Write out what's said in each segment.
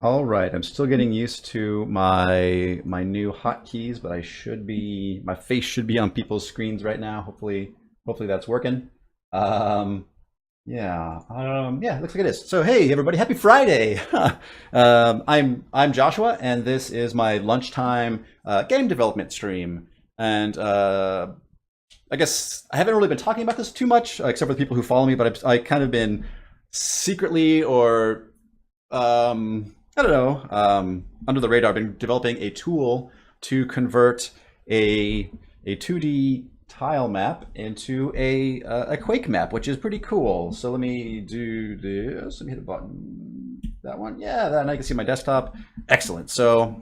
All right, I'm still getting used to my new hotkeys, but my face should be on people's screens right now. Hopefully that's working. Um, yeah, looks like it is. So hey everybody, happy Friday! I'm Joshua, and this is my lunchtime game development stream. And I guess I haven't really been talking about this too much, except for the people who follow me. But I kind of been secretly or I don't know, under the radar, I've been developing a tool to convert a 2D tile map into a Quake map, which is pretty cool. So let me do this. Let me hit a button. That one, yeah, that, and I can see my desktop. Excellent. So,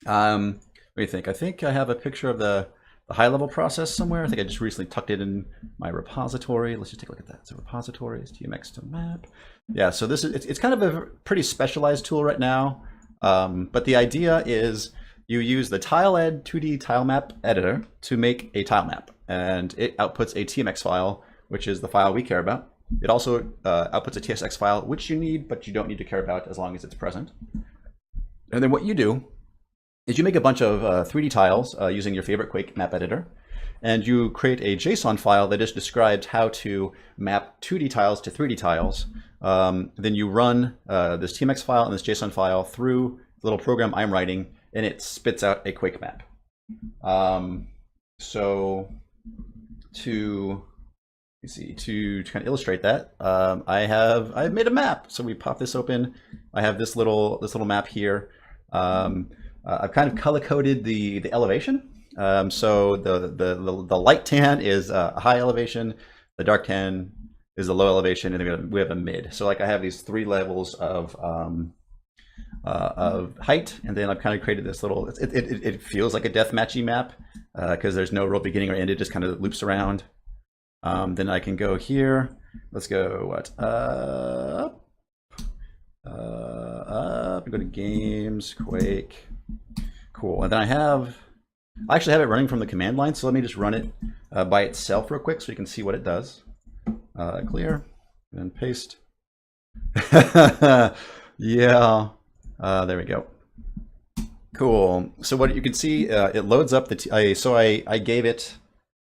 what do you think? I think I have a picture of the high-level process somewhere. I think I just recently tucked it in my repository. Let's just take a look at that. So repositories, tmx to map. Yeah, so this is it's kind of a pretty specialized tool right now. But the idea is you use the tiled 2D tile map editor to make a tile map, and it outputs a tmx file, which is the file we care about. It also outputs a tsx file, which you need, but you don't need to care about as long as it's present. And then what you do is you make a bunch of 3D tiles using your favorite Quake map editor, and you create a JSON file that just describes how to map 2D tiles to 3D tiles. Then you run this TMX file and this JSON file through the little program I'm writing, and it spits out a Quake map. So to kind of illustrate that, I've made a map. So we pop this open. I have this little map here. I've kind of color coded the elevation. So the light tan is a high elevation, the dark tan is the low elevation, and then we have a mid. So like I have these 3 levels of height, and then I've kind of created this little. It feels like a deathmatchy map because there's no real beginning or end. It just kind of loops around. Then I can go here. Let's go up, go to games, Quake. Cool. And then I actually have it running from the command line, so let me just run it by itself real quick so you can see what it does. Clear, and paste. Yeah, there we go. Cool. So what you can see, it loads up I gave it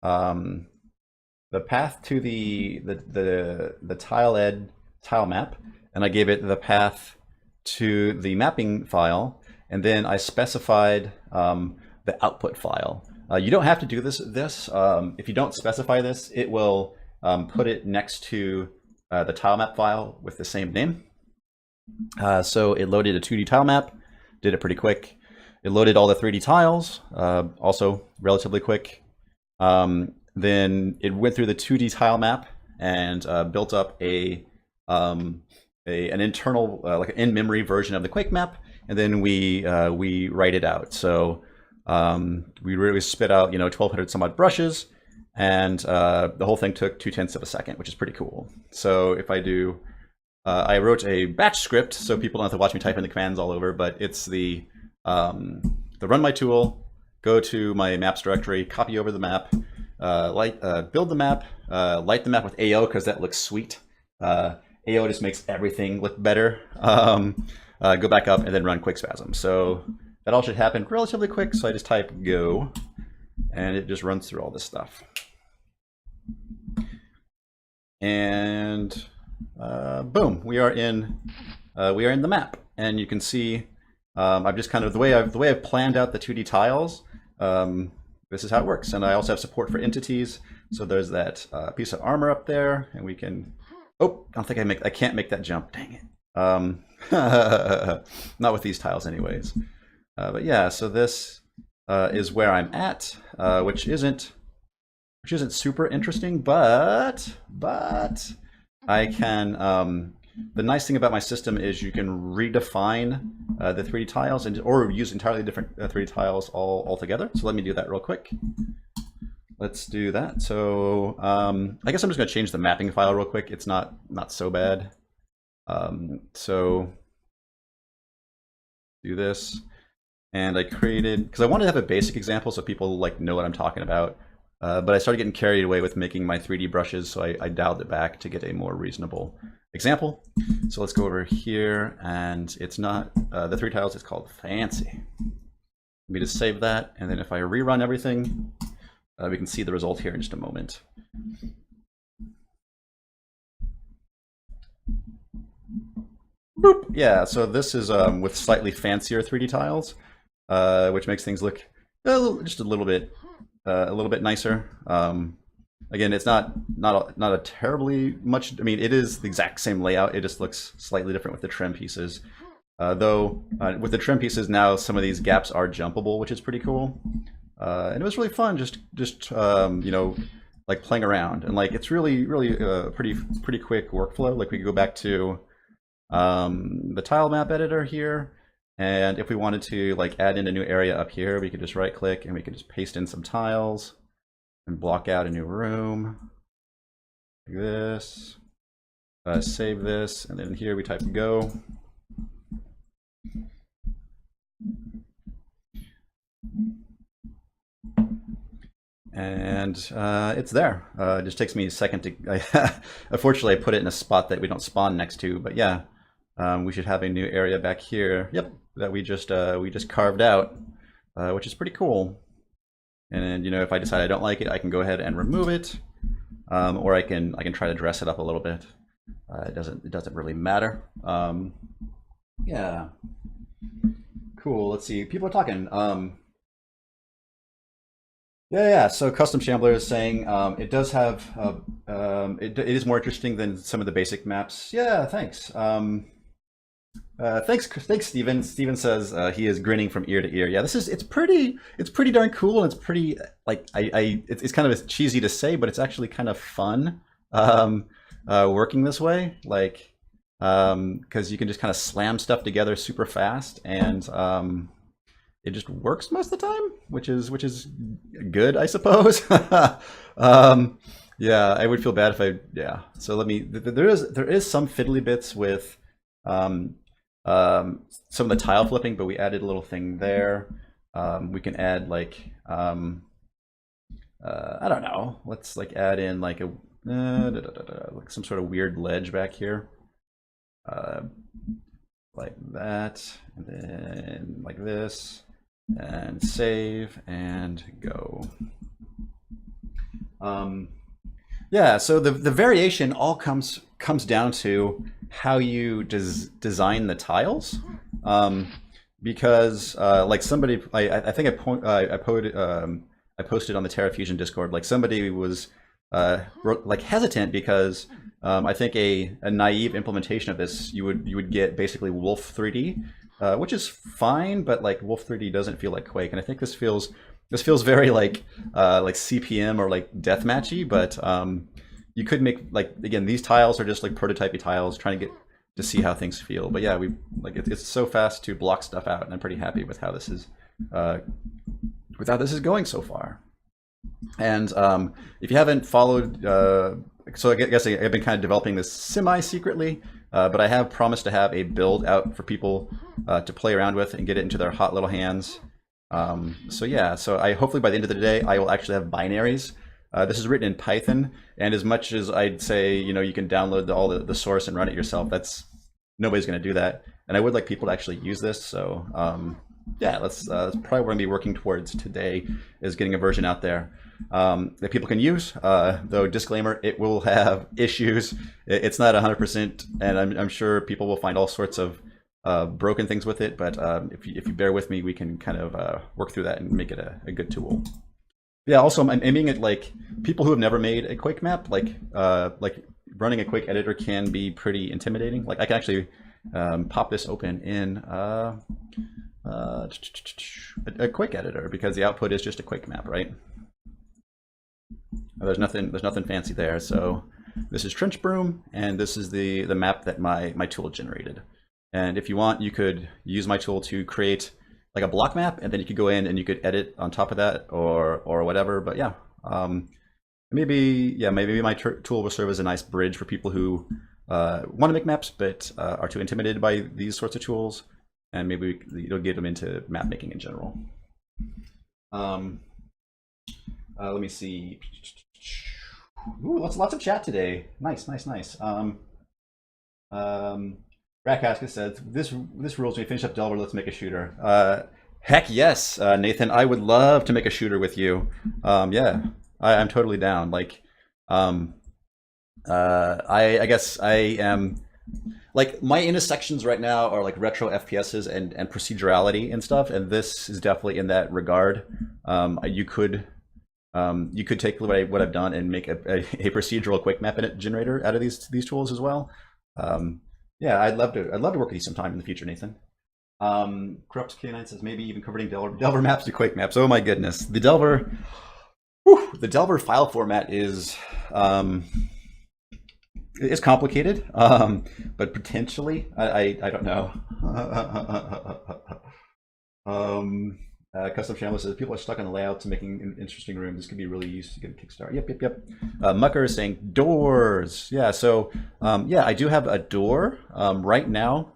the path to the tile map, and I gave it the path to the mapping file. And then I specified the output file. You don't have to do this. If you don't specify this, it will put it next to the tile map file with the same name. So it loaded a 2D tile map, did it pretty quick. It loaded all the 3D tiles, also relatively quick. Then it went through the 2D tile map and built up an internal, like an in-memory version of the Quake map. And then we write it out. So we really spit out 1,200 some odd brushes, and the whole thing took 0.2 of a second, which is pretty cool. So if I do, I wrote a batch script, so people don't have to watch me type in the commands all over. But it's the run my tool, go to my maps directory, copy over the map, build the map, light the map with AO because that looks sweet. AO just makes everything look better. Go back up and then run quick spasm. So that all should happen relatively quick. So I just type go, and it just runs through all this stuff. And boom, we are in the map. And you can see I've just kind of the way I've planned out the 2D tiles. This is how it works. And I also have support for entities. So there's that piece of armor up there, and we can. Oh, I don't think I can't make that jump. Dang it. Not with these tiles anyways. But yeah, so this is where I'm at, which isn't super interesting, but I can the nice thing about my system is you can redefine the 3D tiles or use entirely different 3D tiles all together. So let me do that real quick. Let's do that. So I guess I'm just going to change the mapping file real quick. It's not so bad. So do this, and I created, because I wanted to have a basic example so people know what I'm talking about. But I started getting carried away with making my 3D brushes, so I dialed it back to get a more reasonable example. So let's go over here, and it's not the 3 tiles, it's called Fancy. Let me just save that, and then if I rerun everything, we can see the result here in just a moment. Boop. Yeah, so this is with slightly fancier 3D tiles, which makes things look just a little bit nicer. Again, it's not a terribly much. I mean, it is the exact same layout. It just looks slightly different with the trim pieces. Though with the trim pieces now, some of these gaps are jumpable, which is pretty cool. And it was really fun, just you know, like playing around, and like it's really pretty quick workflow. Like we could go back to the tile map editor here, and if we wanted to like add in a new area up here, we could just right click and we could just paste in some tiles and block out a new room like this. Save this, and then here we type go. And it's there. It just takes me a second to. Unfortunately, I put it in a spot that we don't spawn next to. But yeah, we should have a new area back here. Yep, that we just carved out, which is pretty cool. And you know, if I decide I don't like it, I can go ahead and remove it, or I can try to dress it up a little bit. It doesn't really matter. Yeah, cool. Let's see. People are talking. Yeah. So Custom Shambler is saying it does have it is more interesting than some of the basic maps. Yeah, thanks. Thanks, Steven. Steven says he is grinning from ear to ear. Yeah, it's pretty darn cool, and it's pretty like it's kind of cheesy to say, but it's actually kind of fun working this way, like because you can just kind of slam stuff together super fast, and it just works most of the time, which is good, I suppose. Yeah, I would feel bad if I So let me. There is some fiddly bits with some of the tile flipping, but we added a little thing there. We can add like I don't know. Let's like add in like a like some sort of weird ledge back here, like that, and then like this. And save and go. Yeah, so the variation all comes down to how you design the tiles, because like somebody, I think I posted on the TerraFusion Discord, like somebody was like hesitant because I think a naive implementation of this, you would get basically Wolf 3D. Which is fine, but like Wolf 3D doesn't feel like Quake, and I think this feels very like CPM or like deathmatchy. But you could make like, again, these tiles are just like prototypey tiles, trying to get to see how things feel. But yeah, we like it's so fast to block stuff out, and I'm pretty happy with how this is going so far. And if you haven't followed, so I guess I've been kind of developing this semi-secretly. But I have promised to have a build out for people to play around with and get it into their hot little hands. So yeah, so hopefully by the end of the day, I will actually have binaries. This is written in Python, and as much as I'd say, you know, you can download all the source and run it yourself, nobody's going to do that. And I would like people to actually use this. So yeah, that's probably what I'm going to be working towards today, is getting a version out there that people can use. Though disclaimer, it will have issues. It's not 100%, and I'm sure people will find all sorts of broken things with it. But if you bear with me, we can kind of work through that and make it a good tool. Yeah. Also, I'm aiming at like people who have never made a Quake map. Like running a Quake editor can be pretty intimidating. Like I can actually pop this open in a Quake editor, because the output is just a Quake map, right? There's nothing fancy there. So this is Trench Broom, and this is the map that my tool generated. And if you want, you could use my tool to create like a block map, and then you could go in and you could edit on top of that or whatever. But yeah, maybe my tool will serve as a nice bridge for people who want to make maps but are too intimidated by these sorts of tools, and maybe it'll get them into map making in general. Let me see. Ooh, lots of chat today. Nice, nice, nice. Um, Ratcasca said, this rules when we finish up Delver, let's make a shooter. Heck yes, Nathan. I would love to make a shooter with you. Yeah, I'm totally down. Like, um, I guess I am like my intersections right now are like retro FPSs and procedurality and stuff, and this is definitely in that regard. You could take what I've done and make a procedural quick map generator out of these tools as well. Yeah, I'd love to work with you sometime in the future, Nathan. Corrupt K9 says maybe even converting Delver maps to Quake maps. Oh my goodness, the Delver file format is it's complicated, but potentially I don't know. Custom Channel says people are stuck on the layouts and making interesting rooms. This could be really used to get a kickstart. Yep. Mucker is saying doors. Yeah, so yeah, I do have a door right now.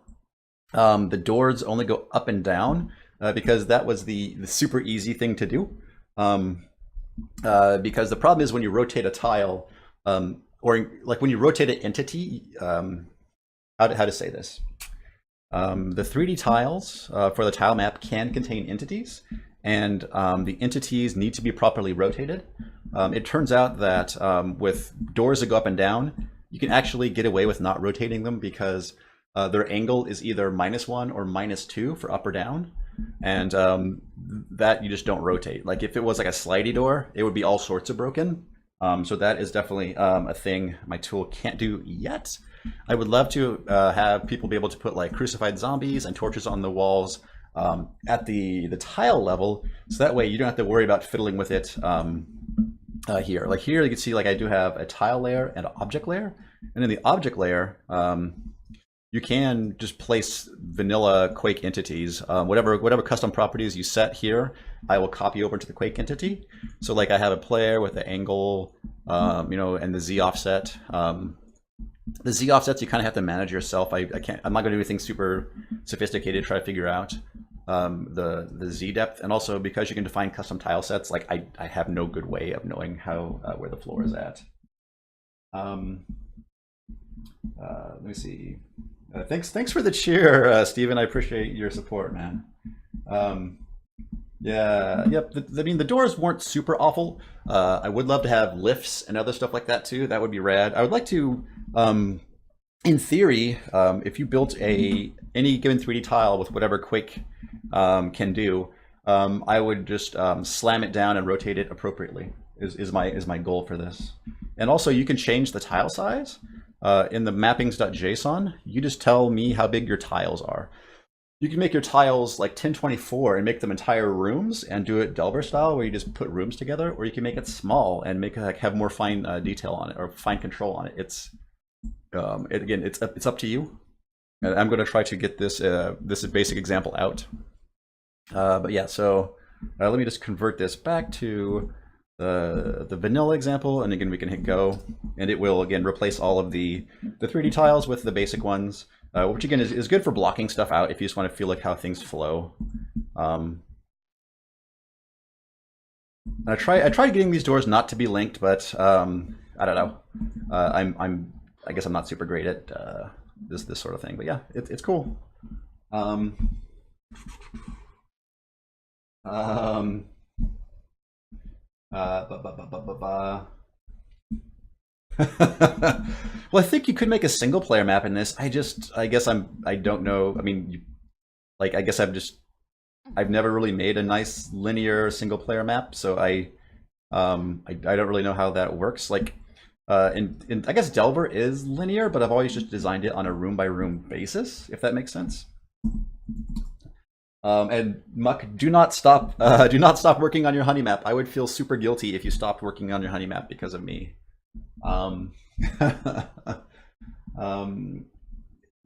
The doors only go up and down because that was the super easy thing to do. Because the problem is when you rotate a tile, or like when you rotate an entity, how to say this? The 3D tiles for the tile map can contain entities, and the entities need to be properly rotated. It turns out that with doors that go up and down, you can actually get away with not rotating them because their angle is either -1 or -2 for up or down, and that you just don't rotate. Like if it was like a slidey door, it would be all sorts of broken. So that is definitely a thing my tool can't do yet. I would love to have people be able to put like crucified zombies and torches on the walls at the tile level, so that way you don't have to worry about fiddling with it here. Like here you can see like I do have a tile layer and an object layer, and in the object layer you can just place vanilla Quake entities. Whatever custom properties you set here, I will copy over to the Quake entity. So like I have a player with the angle, and the Z offset. The Z offsets you kind of have to manage yourself. I'm not going to do anything super sophisticated to try to figure out the Z depth, and also because you can define custom tile sets, like I have no good way of knowing how where the floor is at. Let me see. Thanks for the cheer, Steven. I appreciate your support, man. Yeah, yep. I mean, the doors weren't super awful. I would love to have lifts and other stuff like that too. That would be rad. I would like to, in theory, if you built any given 3D tile with whatever Quake can do, I would just slam it down and rotate it appropriately. Is my goal for this. And also, you can change the tile size. In the mappings.json, you just tell me how big your tiles are. You can make your tiles like 1024 and make them entire rooms and do it Delver style where you just put rooms together, or you can make it small and make it have more fine detail on it or fine control on it. It's up to you. And I'm going to try to get this basic example out. But yeah, so let me just convert this back to the vanilla example, and again we can hit go, and it will again replace all of the 3D tiles with the basic ones, which again is good for blocking stuff out if you just want to feel like how things flow. I tried getting these doors not to be linked, but I don't know. I guess I'm not super great at this sort of thing, but yeah, it's cool. Well, I think you could make a single player map in this. I don't know. I mean, I guess I've never really made a nice linear single player map, so I don't really know how that works. Like, I guess Delver is linear, but I've always just designed it on a room by room basis, if that makes sense. And Muck, do not stop working on your honey map. I would feel super guilty if you stopped working on your honey map because of me.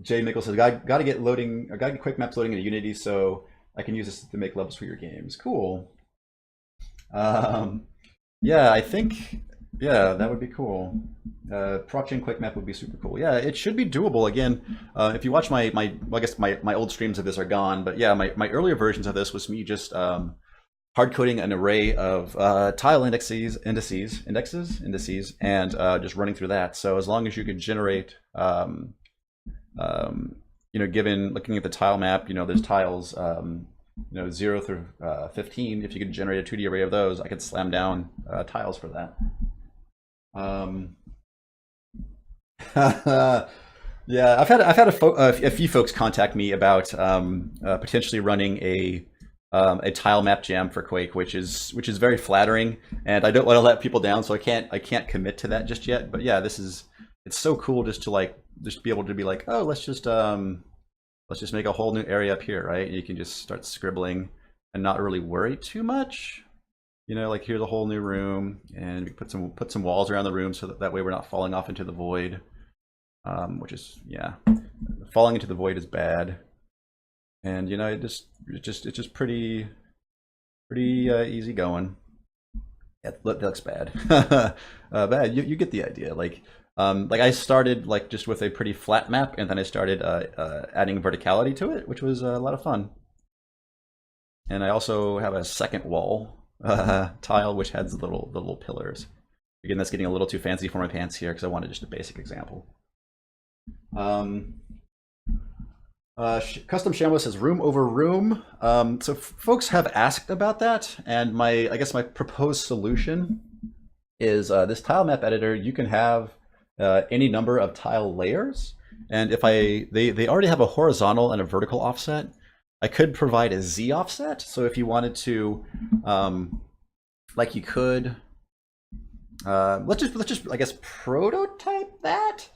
Jay Mickle says, gotta get quick maps loading into Unity so I can use this to make levels for your games. Cool. Yeah, I think, yeah, that would be cool. Proc-chain quick map would be super cool. Yeah, it should be doable. Again, if you watch well, I guess my old streams of this are gone, but yeah, my earlier versions of this was me just hard coding an array of tile indices, and just running through that. So as long as you could generate, given looking at the tile map, there's tiles, 0 through 15. If you could generate a 2D array of those, I could slam down tiles for that. Yeah, I've had a few folks contact me about potentially running a tile map jam for Quake, which is very flattering, and I don't want to let people down, so I can't commit to that just yet. But yeah, it's so cool just to just be able to be like, oh, let's just make a whole new area up here, right? And you can just start scribbling and not really worry too much. Like here's a whole new room, and we put some walls around the room so that way we're not falling off into the void. Which is, yeah, falling into the void is bad, and it's just pretty easy going. Yeah, that looks bad. Bad. You get the idea. Like I started just with a pretty flat map, and then I started adding verticality to it, which was a lot of fun. And I also have a second wall tile which has the little pillars. Again, that's getting a little too fancy for my pants here because I wanted just a basic example. Custom Shambo says room over room. So folks have asked about that, and I guess my proposed solution is this tile map editor. You can have any number of tile layers, and if they already have a horizontal and a vertical offset, I could provide a Z offset. So if you wanted to, you could, let's just I guess prototype that.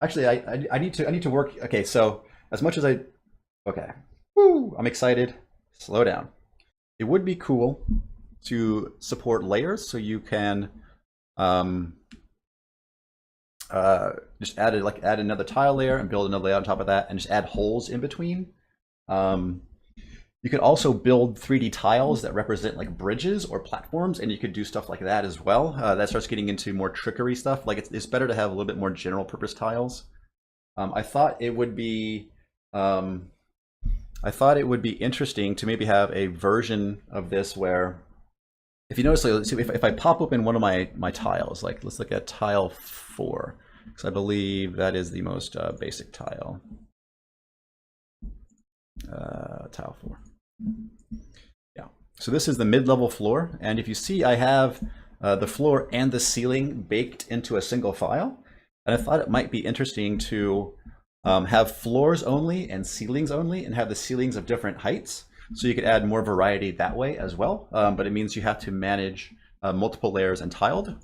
Actually, I need to work. Okay, so as much as I'm excited. Slow down. It would be cool to support layers, so you can just add another tile layer and build another layer on top of that, and just add holes in between. You could also build 3D tiles that represent bridges or platforms, and you could do stuff like that as well. That starts getting into more trickery stuff. It's better to have a little bit more general purpose tiles. I thought it would be interesting to maybe have a version of this where, if you notice, if I pop open one of my tiles, let's look at tile 4, because I believe that is the most basic tile. Tile 4. Yeah. So this is the mid-level floor, and if you see, I have the floor and the ceiling baked into a single file. And I thought it might be interesting to have floors only and ceilings only, and have the ceilings of different heights, so you could add more variety that way as well. But it means you have to manage multiple layers and tiled.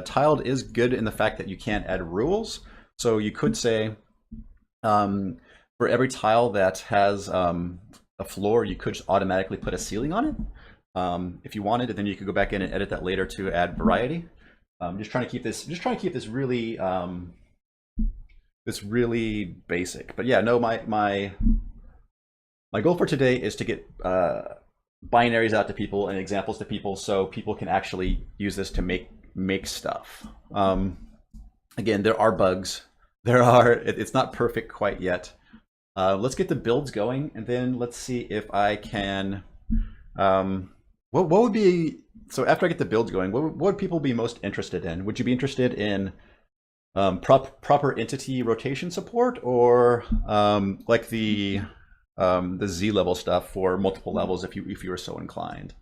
Tiled is good in the fact that you can't add rules. So you could say, for every tile that has a floor, you could just automatically put a ceiling on it if you wanted, and then you could go back in and edit that later to add variety. Just trying to keep this really basic. But yeah, no, my goal for today is to get binaries out to people and examples to people, so people can actually use this to make stuff. Again, there are bugs. It's not perfect quite yet. Let's get the builds going, and then let's see if I can. What would be, so after I get the builds going, what would people be most interested in? Would you be interested in proper entity rotation support, or the Z level stuff for multiple levels if you were so inclined?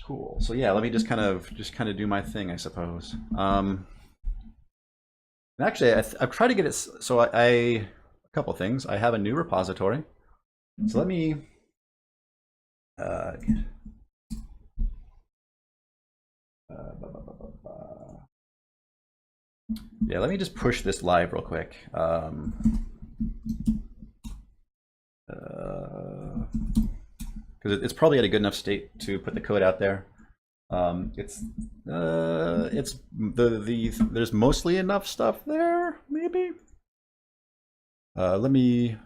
Cool. So yeah, let me just kind of do my thing, I suppose. And actually, I've tried to get it. So a couple things. I have a new repository. So let me. Yeah, let me just push this live real quick. Because it's probably at a good enough state to put the code out there. There's mostly enough stuff there, maybe. Let me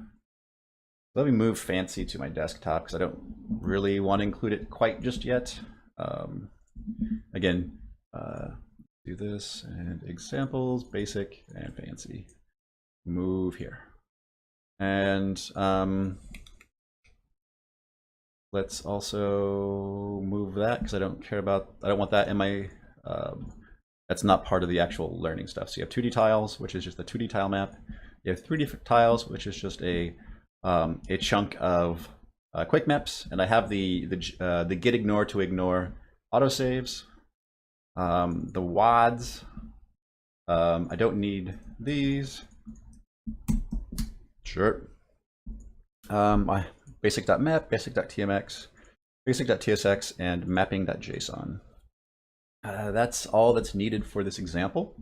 move Fancy to my desktop because I don't really want to include it quite just yet. Again, do this and examples, basic and fancy. Move here. And let's also move that because I don't want that in my, that's not part of the actual learning stuff. So you have 2D tiles, which is just the 2D tile map. You have 3D tiles, which is just a chunk of Quake maps, and I have the git ignore to ignore autosaves. The WADs, I don't need these. Sure. Basic.map, basic.tmx, basic.tsx, and mapping.json. That's all that's needed for this example.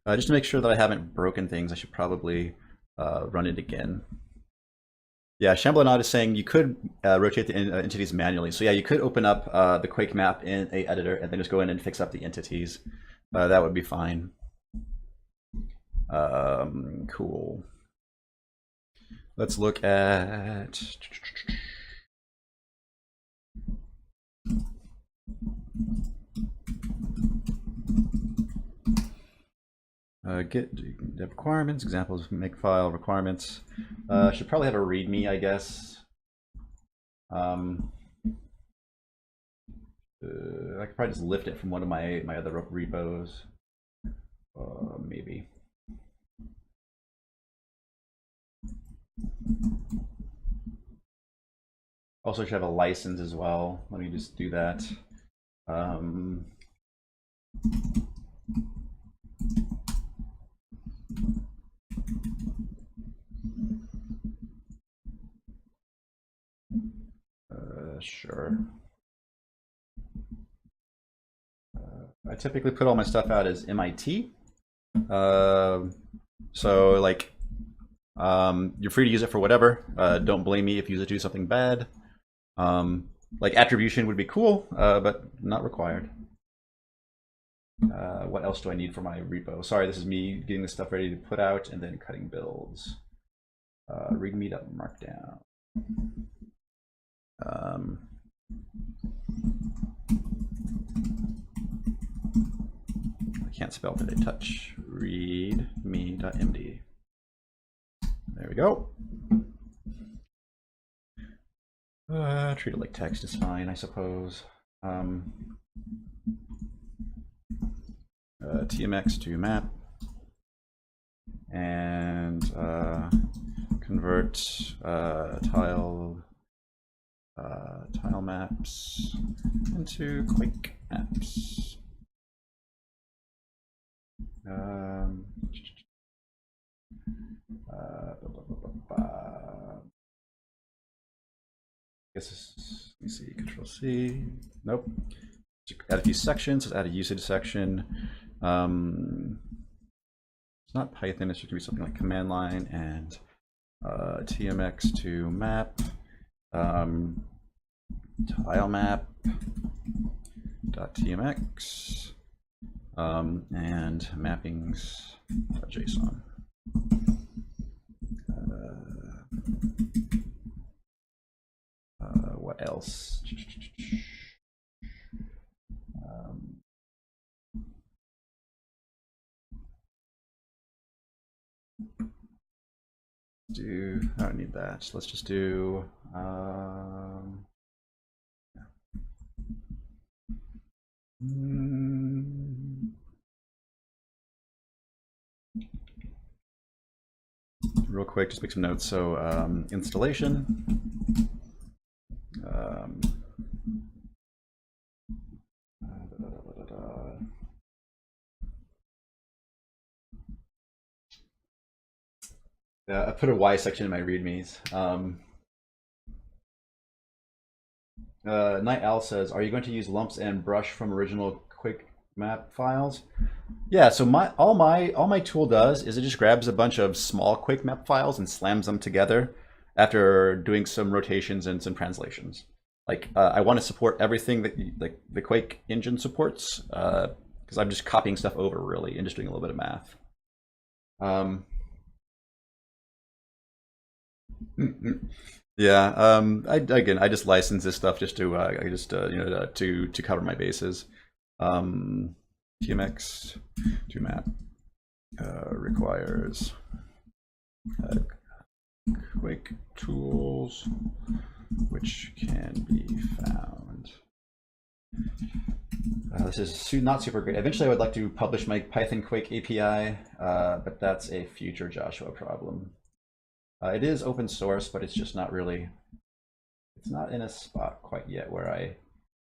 Just to make sure that I haven't broken things, I should probably run it again. Yeah, Shamblanad is saying you could rotate the entities manually. So yeah, you could open up the Quake map in a editor and then just go in and fix up the entities. That would be fine. Cool. Let's look at git requirements, examples, makefile requirements. Should probably have a README, I guess. I could probably just lift it from one of my other repos, maybe. Also should have a license as well. Let me just do that. Sure. I typically put all my stuff out as MIT. So like, you're free to use it for whatever. Don't blame me if you do something bad. Like attribution would be cool, but not required. What else do I need for my repo? Sorry, this is me getting this stuff ready to put out and then cutting builds. Readme.markdown. I can't spell today. Touch readme.md. There we go. Treat it like text is fine, I suppose. TMX to map and convert tile maps into Quake maps. Guess this, let me see, Control C. Nope. Add a few sections. Let's add a usage section. It's not Python. It's just gonna be something like command line and TMX to map tilemap.tmx and mappings.json. What else? I don't need that. Let's just do real quick, just make some notes. So installation. I put a Y section in my readmes. Night Owl says, "Are you going to use lumps and brush from original Quake map files?" Yeah. So all my tool does is it just grabs a bunch of small Quake map files and slams them together after doing some rotations and some translations. Like I want to support everything that like the Quake engine supports, because I'm just copying stuff over really and just doing a little bit of math. Yeah. I just license this stuff just to to cover my bases. tmx to map requires Quake tools which can be found. This is not super great. Eventually I would like to publish my Python Quake API, but that's a future Joshua problem. It is open source, but it's just not really, it's not in a spot quite yet where I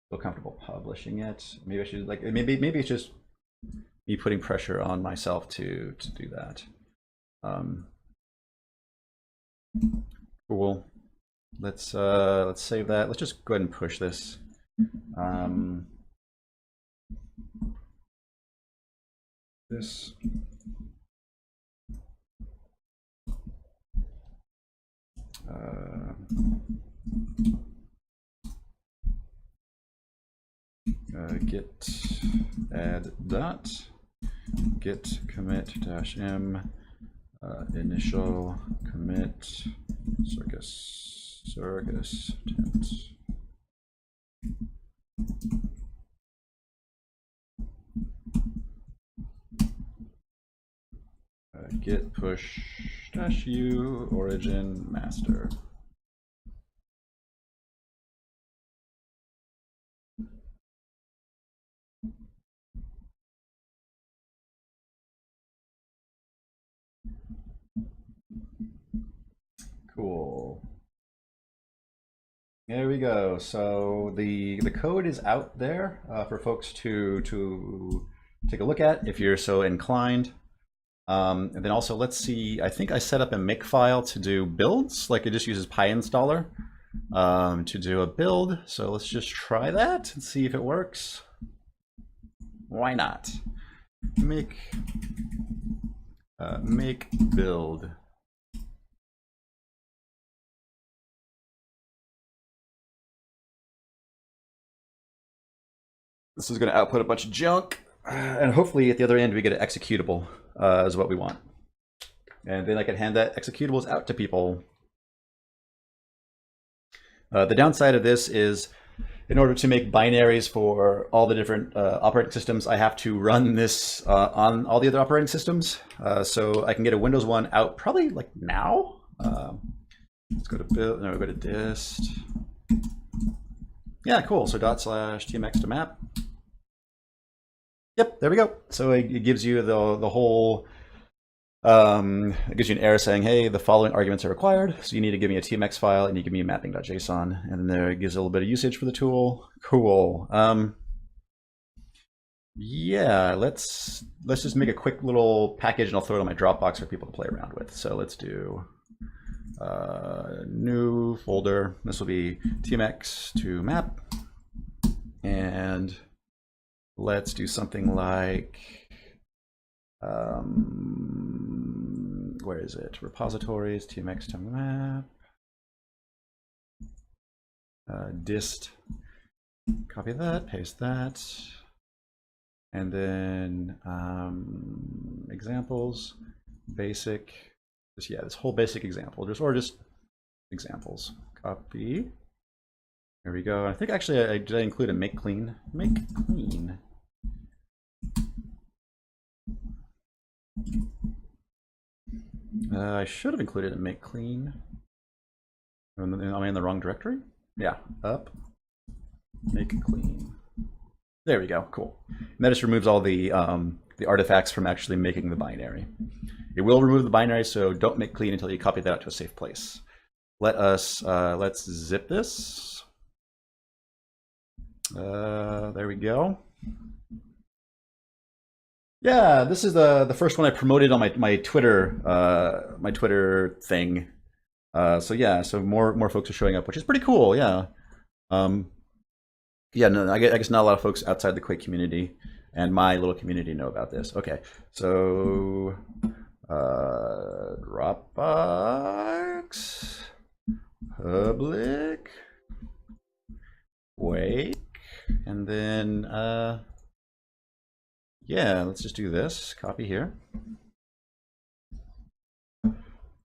feel comfortable publishing it. Maybe I should, like, maybe it's just me putting pressure on myself to do that. Cool. Let's save that. Let's just go ahead and push this. This. Git add dot git commit dash m initial commit circus tent. Git push dash u origin master. Cool. There we go. So the code is out there for folks to take a look at if you're so inclined. And then also, let's see, I think I set up a makefile to do builds, like it just uses PyInstaller to do a build. So let's just try that and see if it works. Why not? Make build. This is going to output a bunch of junk, and hopefully at the other end we get an executable is what we want. And then I can hand that executables out to people. The downside of this is, in order to make binaries for all the different operating systems, I have to run this on all the other operating systems. So I can get a Windows 1 out probably like now. Let's go to build, no, go to dist. Yeah, cool. So /tmx to map. Yep, there we go. So it gives you the whole, it gives you an error saying, hey, the following arguments are required. So you need to give me a tmx file and you give me a mapping.json. And there it gives a little bit of usage for the tool. Cool. Yeah, let's just make a quick little package and I'll throw it on my Dropbox for people to play around with. So let's do new folder. This will be tmx to map. And let's do something like, where is it? Repositories, tmx to map, dist, copy that, paste that, and then examples, basic, yeah, this whole basic example, or just examples, copy. There we go. I think actually did I include a make clean? Make clean. I should have included a make clean. Am I in the wrong directory? Yeah, up, make clean. There we go, cool. And that just removes all the artifacts from actually making the binary. It will remove the binary, so don't make clean until you copy that out to a safe place. Let's zip this. There we go. Yeah, this is the first one I promoted on my Twitter thing. So yeah, so more folks are showing up, which is pretty cool. Yeah. Yeah, no, I guess not a lot of folks outside the Quake community and my little community know about this. Okay, so Dropbox public Quake, and then yeah, let's just do this. Copy here.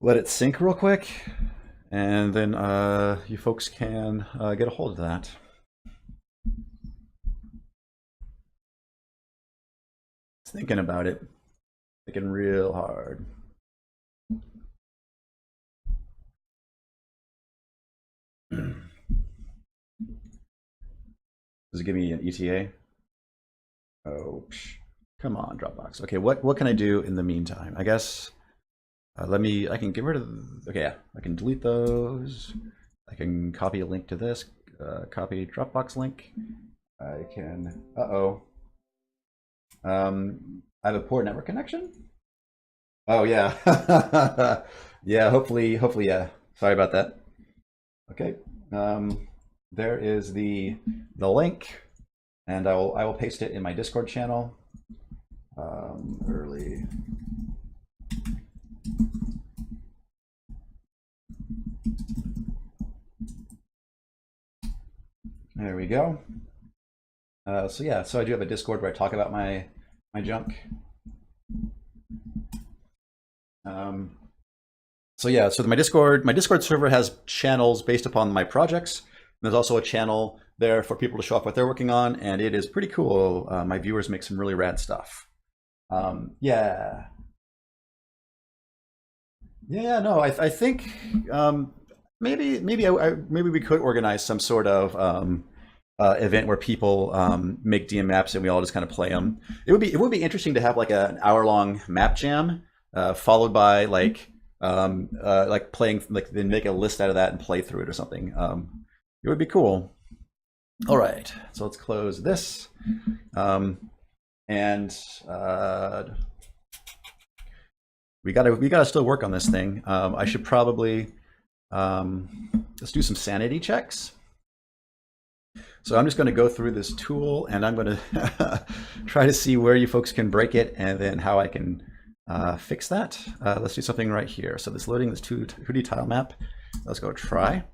Let it sync real quick, and then you folks can get a hold of that. thinking about it, thinking real hard. Does it give me an ETA? Oh, come on, Dropbox. Okay, what can I do in the meantime? I guess I can get rid of, okay, yeah, I can delete those. I can copy a link to this, copy Dropbox link. I can, I have a poor network connection? Oh yeah. Yeah, hopefully, yeah. Sorry about that. Okay. There is the link, and I will paste it in my Discord channel. Early. There we go. So yeah, so I do have a Discord where I talk about my junk. So yeah, so my Discord server has channels based upon my projects. There's also a channel there for people to show off what they're working on, and it is pretty cool. My viewers make some really rad stuff. Yeah. Yeah, no, I think maybe maybe we could organize some sort of event where people make DM maps and we all just kind of play them. It would be interesting to have like an hour-long map jam, followed by like playing, like then make a list out of that and play through it or something. It would be cool. All right, so let's close this, and we gotta still work on this thing. I should probably let's do some sanity checks. So I'm just going to go through this tool, and I'm going to try to see where you folks can break it, and then how I can fix that. Let's do something right here. So this loading this 2D tile map. Let's go try.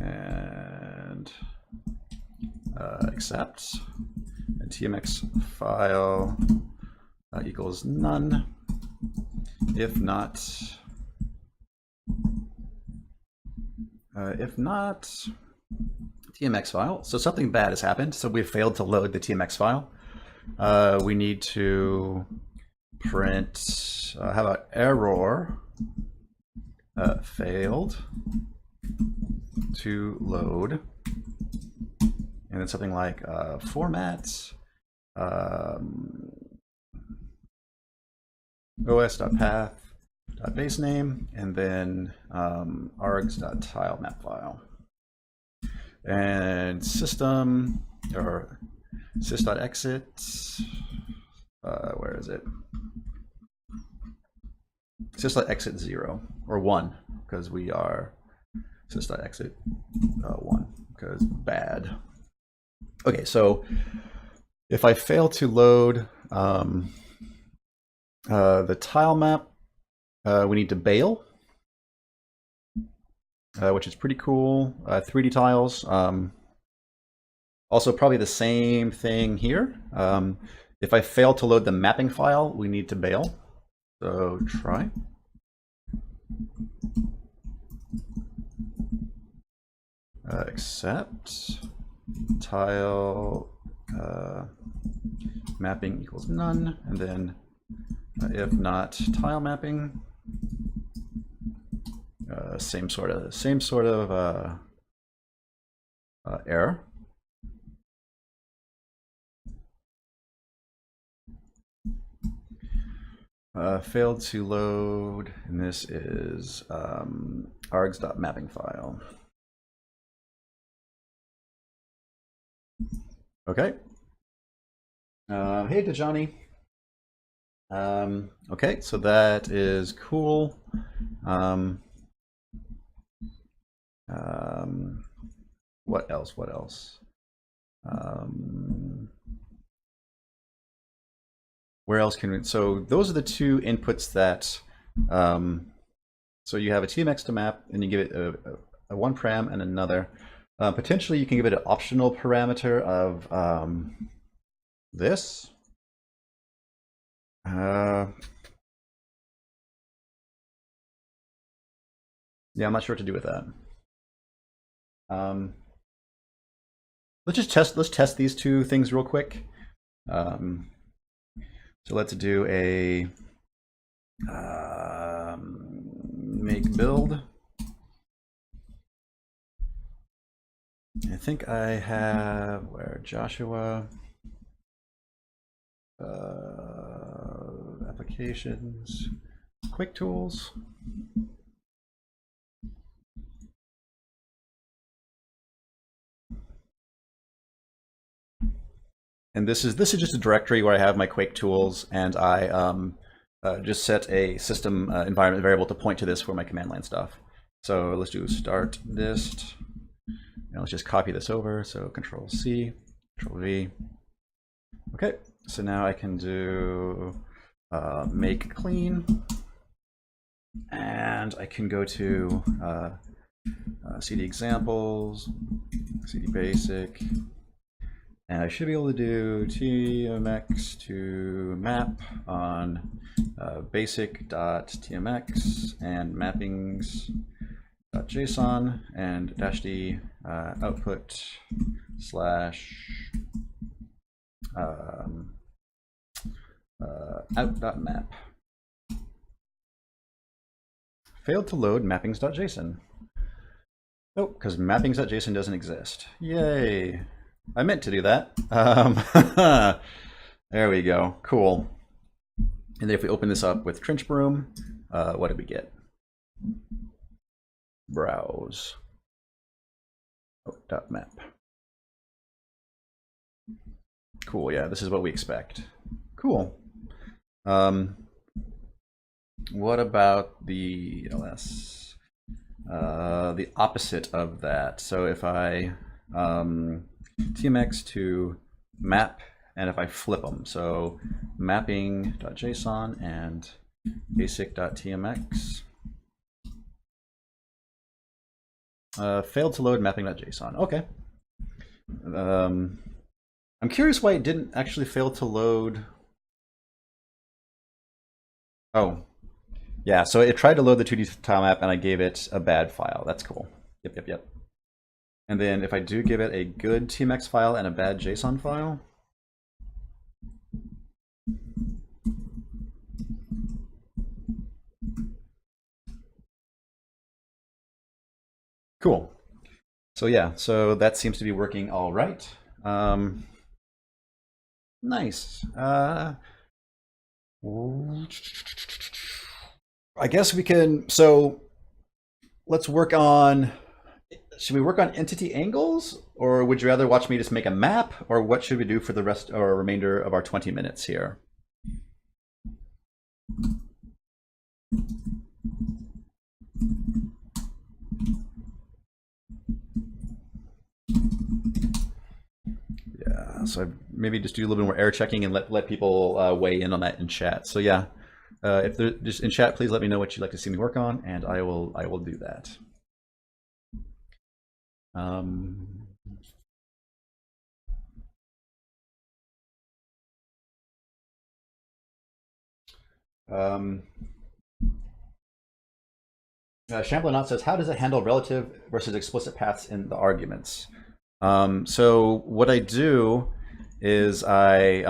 And accept. And TMX file equals none. If not, TMX file. So something bad has happened. So we failed to load the TMX file. We need to print, how about error failed to load, and then something like format os.path.base name, and then args.tilemap file, and system or sys.exit, where is it? Sys.exit 0 or 1, because we are sys.exit 1, because bad. Okay, so if I fail to load the tile map, we need to bail, which is pretty cool. 3D tiles. Also probably the same thing here. If I fail to load the mapping file, we need to bail. So try. Accept tile mapping equals none, and then if not tile mapping, same sort of error. Failed to load, and this is args.mapping file. Okay. Hey, Dejani. Okay, so that is cool. What else? What else? Where else can we? So those are the two inputs that. So you have a TMX to map, and you give it a one param and another. Potentially, you can give it an optional parameter of this. Yeah, I'm not sure what to do with that. Let's test these two things real quick. So let's do a make build. I think I have where Joshua applications, Quake tools. And this is just a directory where I have my Quake tools, and I just set a system environment variable to point to this for my command line stuff. So let's do start dist. Now let's just copy this over. So Control C, Control V. Okay, so now I can do make clean, and I can go to cd examples, cd basic, and I should be able to do tmx to map on basic.tmx and mappings.json and -d output slash out.map. Failed to load mappings.json. Oh, because mappings.json doesn't exist. Yay. I meant to do that. There we go. Cool. And then if we open this up with Trench Broom, what did we get? Browse. Oh, .map. Cool, yeah, this is what we expect. Cool. What about the ls? The opposite of that. So if I tmx to map, and if I flip them, so mapping.json and basic.tmx. Failed to load mapping.json. Okay. I'm curious why it didn't actually fail to load. Oh, yeah, so it tried to load the 2D tile map and I gave it a bad file. That's cool. Yep. And then if I do give it a good tmx file and a bad JSON file, cool. So yeah, so that seems to be working all right. Nice. I guess we can, so let's work on, should we work on entity angles, or would you rather watch me just make a map, or what should we do for the rest or remainder of our 20 minutes here? Yeah, so I maybe just do a little bit more error checking and let people weigh in on that in chat. So yeah, if they're just in chat, please let me know what you'd like to see me work on, and I will do that. Champlin says, how does it handle relative versus explicit paths in the arguments? So what I do is I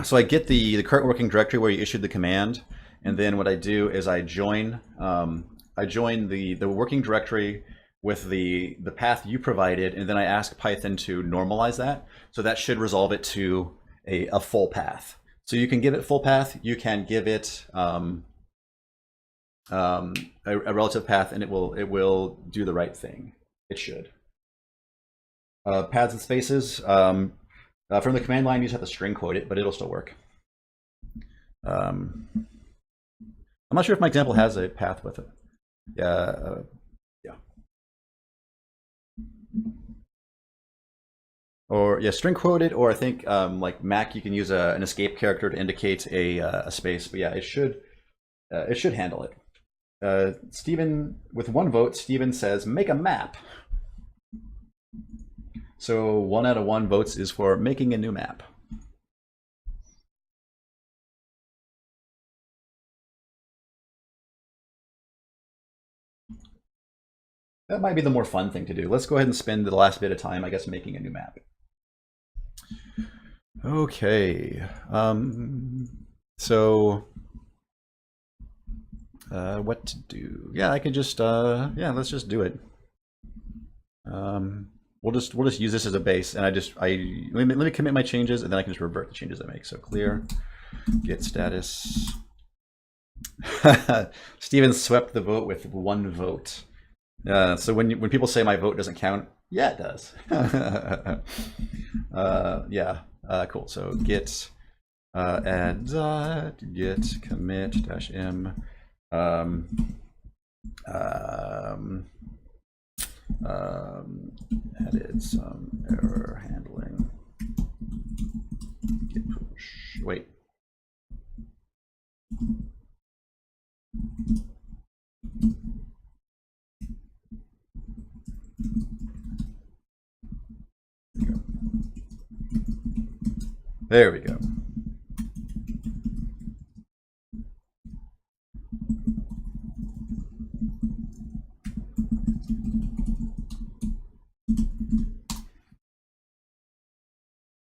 so I get the current working directory where you issued the command, and then what I do is I join the working directory with the path you provided, and then I ask Python to normalize that. So that should resolve it to a full path. So you can give it full path, you can give it a relative path, and it will do the right thing. It should. Paths and spaces. From the command line, you just have to string quote it, but it'll still work. I'm not sure if my example has a path with it. Yeah. Or yeah, string quoted, or I think like Mac, you can use an escape character to indicate a space. But yeah, it should handle it. Stephen, with 1 vote, Stephen says make a map. So 1 out of 1 votes is for making a new map. That might be the more fun thing to do. Let's go ahead and spend the last bit of time, I guess, making a new map. Okay. So what to do? Yeah, I can just yeah, let's just do it. We'll just use this as a base, and let me commit my changes, and then I can just revert the changes I make. So clear, get status. Steven swept the vote with 1 vote. So when people say my vote doesn't count, yeah, it does. Yeah, cool. So git add git commit -m added some error handling. Git push. Wait. There we go.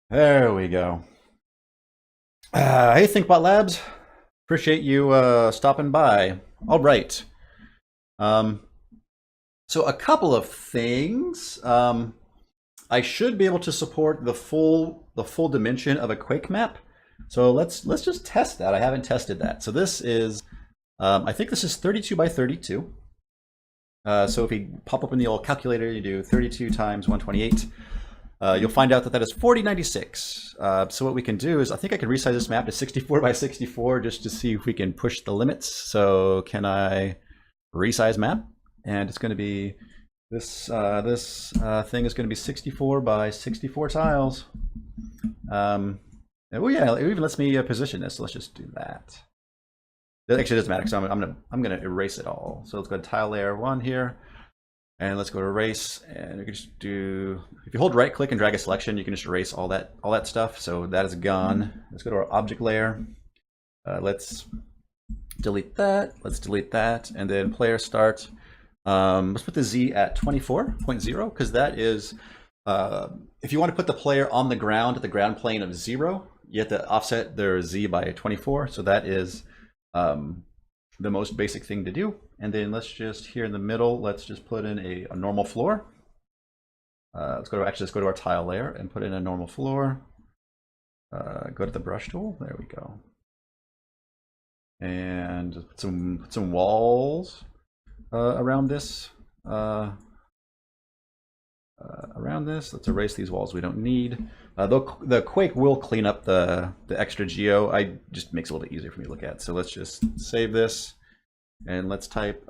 There we go. Hey, ThinkBot Labs. Appreciate you stopping by. All right. So a couple of things. I should be able to support the full dimension of a Quake map. So let's just test that. I haven't tested that. So this is, I think this is 32 by 32. So if you pop up in the old calculator, you do 32 times 128. You'll find out that is 4096. So what we can do is, I think I can resize this map to 64 by 64 just to see if we can push the limits. So can I resize map? And it's going to be this thing is going to be 64 by 64 tiles. Oh yeah, it even lets me position this. So let's just do that. It actually doesn't matter, so I'm gonna erase it all. So let's go to tile layer 1 here. And let's go to erase, and we can just do, if you hold right click and drag a selection, you can just erase all that stuff. So that is gone. Let's go to our object layer. Let's delete that. Let's delete that, and then player start. Let's put the Z at 24.0, because that is, if you want to put the player on the ground at the ground plane of 0, you have to offset their Z by 24. So that is the most basic thing to do. And then let's just, here in the middle, let's just put in a normal floor. Let's go to our tile layer and put in a normal floor. Go to the brush tool. There we go. And put some walls around this. Let's erase these walls we don't need. The Quake will clean up the extra geo. I just makes it a little bit easier for me to look at. So let's just save this, and let's type.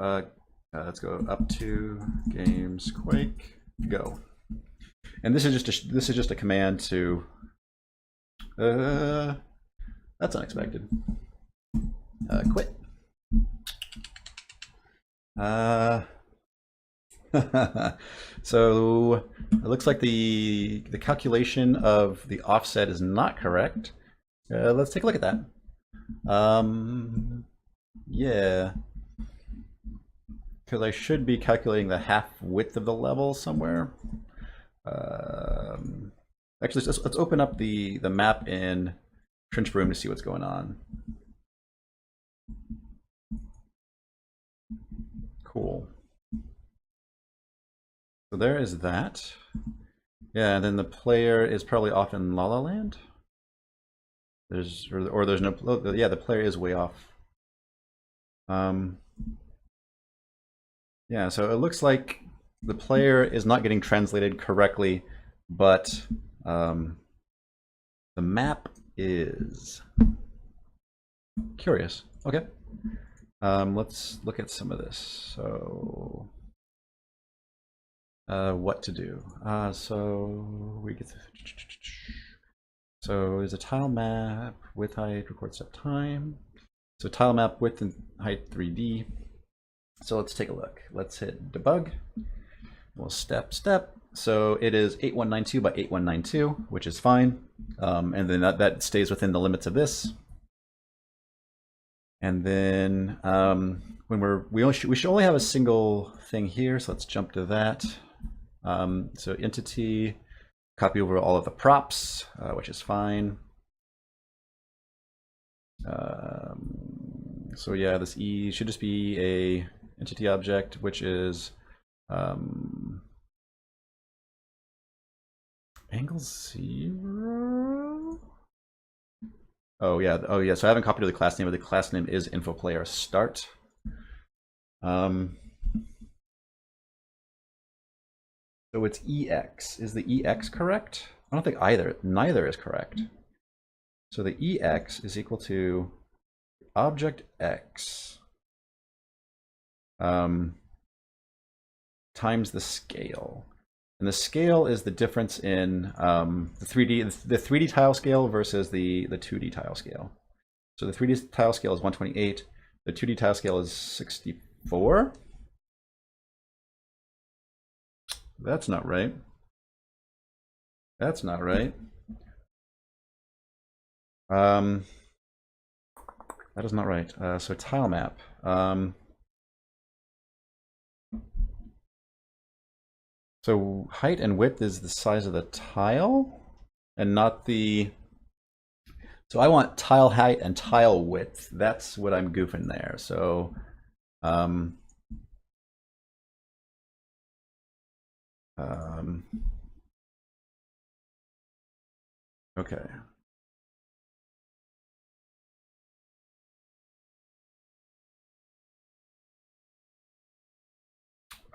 Let's go up to games Quake go. And this is just a command to. That's unexpected. Quit. So it looks like the calculation of the offset is not correct. Let's take a look at that. Yeah, because I should be calculating the half width of the level somewhere. Actually, let's open up the map in Trench Broom to see what's going on. Cool. So there is that. Yeah, and then the player is probably off in La La Land. There's no, yeah, the player is way off. Yeah, so it looks like the player is not getting translated correctly, but the map is. Curious. Okay. Let's look at some of this. So what to do? So we get so there's a tile map, width, height, record step time. So tile map, width and height 3D. So let's take a look. Let's hit debug. We'll step. So it is 8192 by 8192, which is fine. And then that stays within the limits of this. And then when we should only have a single thing here, so let's jump to that. So entity, copy over all of the props, which is fine. So yeah, this E should just be a entity object, which is angle 0. Oh yeah. So I haven't copied the class name, but the class name is InfoPlayer Start. So it's EX. Is the EX correct? I don't think neither is correct. So the EX is equal to object X times the scale. And the scale is the difference in the 3D tile scale versus the 2D tile scale. So the 3D tile scale is 128. The 2D tile scale is 64. That's not right. That's not right. That is not right. So tile map. So height and width is the size of the tile and not the... So I want tile height and tile width. That's what I'm goofing there. So okay.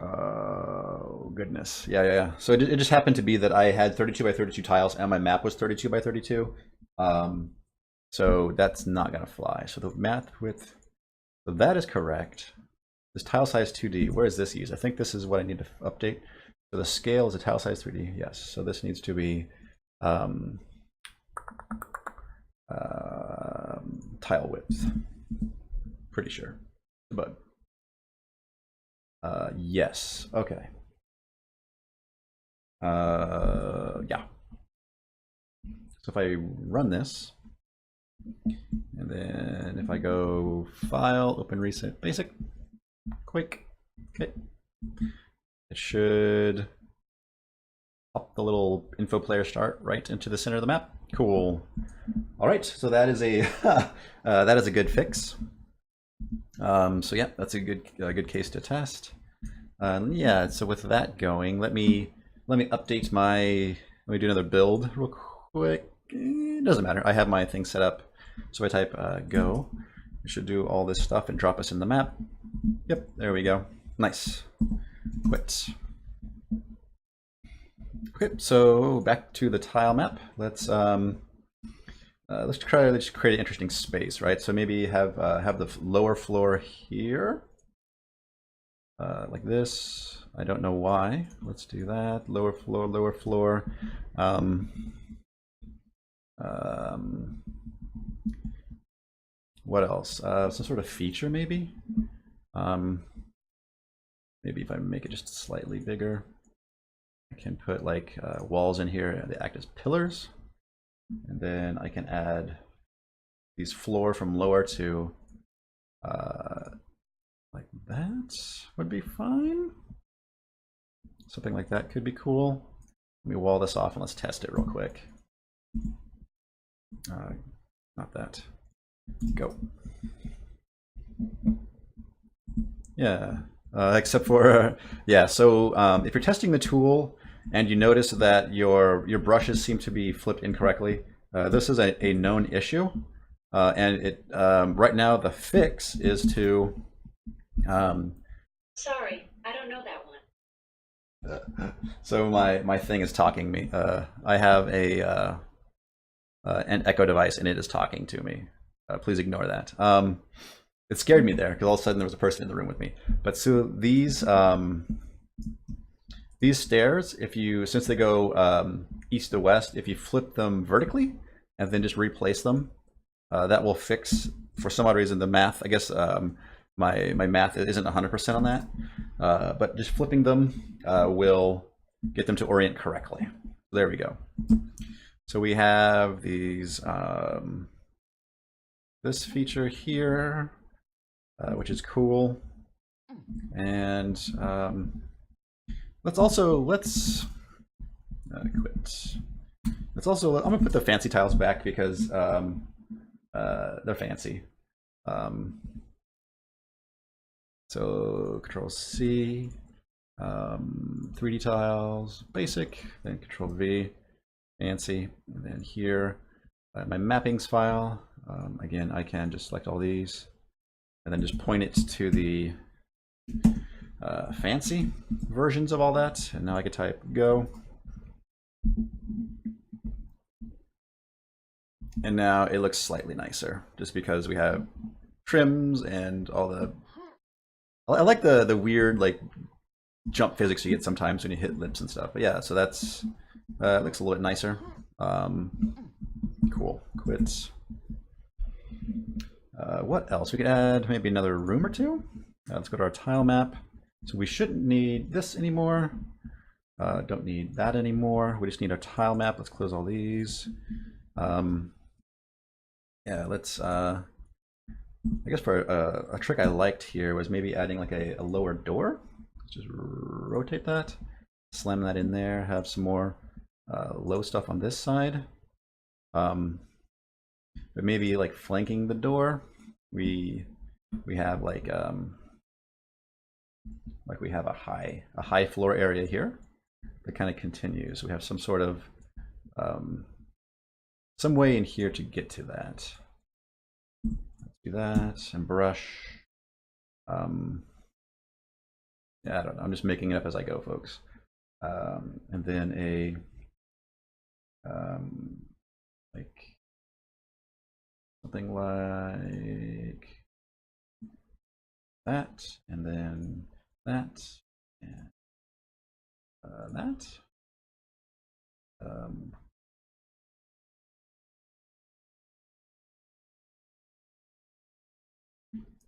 Oh goodness, yeah. So it just happened to be that I had 32 by 32 tiles and my map was 32 by 32. So that's not gonna fly. So the math width, so that is correct. This tile size 2D, where is this used? I think this is what I need to update. So the scale is a tile size 3D, yes. So this needs to be tile width, pretty sure, but yes, okay. Yeah. So if I run this, and then if I go File, Open Recent Basic, Quake, okay, it should pop the little info player start right into the center of the map. Cool. All right, so that is a that is a good fix. So yeah, that's a good case to test. Yeah, so with that going, let me update my, let me do another build real quick. It doesn't matter. I have my thing set up. So if I type go, it should do all this stuff and drop us in the map. Yep, there we go. Nice. Quit. Okay, so back to the tile map. Let's try to create an interesting space, right? So maybe have the lower floor here, like this. I don't know why. Let's do that. Lower floor, lower floor. What else? Some sort of feature, maybe. Maybe if I make it just slightly bigger, I can put like walls in here. They act as pillars, and then I can add these floor from lower to like that would be fine. Something like that could be cool. Let me wall this off and let's test it real quick. Not that. Go. Yeah, except for, yeah, so if you're testing the tool and you notice that your brushes seem to be flipped incorrectly, this is a known issue. And it right now the fix is to... Sorry, I don't know that one. So my thing is talking me. I have an Echo device and it is talking to me. Please ignore that. It scared me there because all of a sudden there was a person in the room with me. But so these stairs, if you, since they go east to west, if you flip them vertically and then just replace them, that will fix, for some odd reason, the math. I guess my math isn't 100% on that, but just flipping them will get them to orient correctly. There we go. So we have these this feature here. which is cool. And let's quit. Let's also, I'm gonna put the fancy tiles back because they're fancy. So Control C, 3D tiles, basic, then Control V, fancy, and then here, my mappings file. Again, I can just select all these and then just point it to the fancy versions of all that. And now I can type go. And now it looks slightly nicer just because we have trims and all the, I like the weird like jump physics you get sometimes when you hit lips and stuff. But yeah, so that's, it looks a little bit nicer. Cool, quit. What else? We could add maybe another room or two. Let's go to our tile map. So we shouldn't need this anymore. Don't need that anymore. We just need our tile map. Let's close all these. Yeah, let's, I guess for a trick I liked here was maybe adding like a lower door. Let's just rotate that, slam that in there, have some more low stuff on this side. But maybe like flanking the door, we have like we have a high floor area here that kind of continues. We have some sort of some way in here to get to that. Let's do that and brush. Yeah, I don't know. I'm just making it up as I go, folks. And then a like something like that, and then that, and that.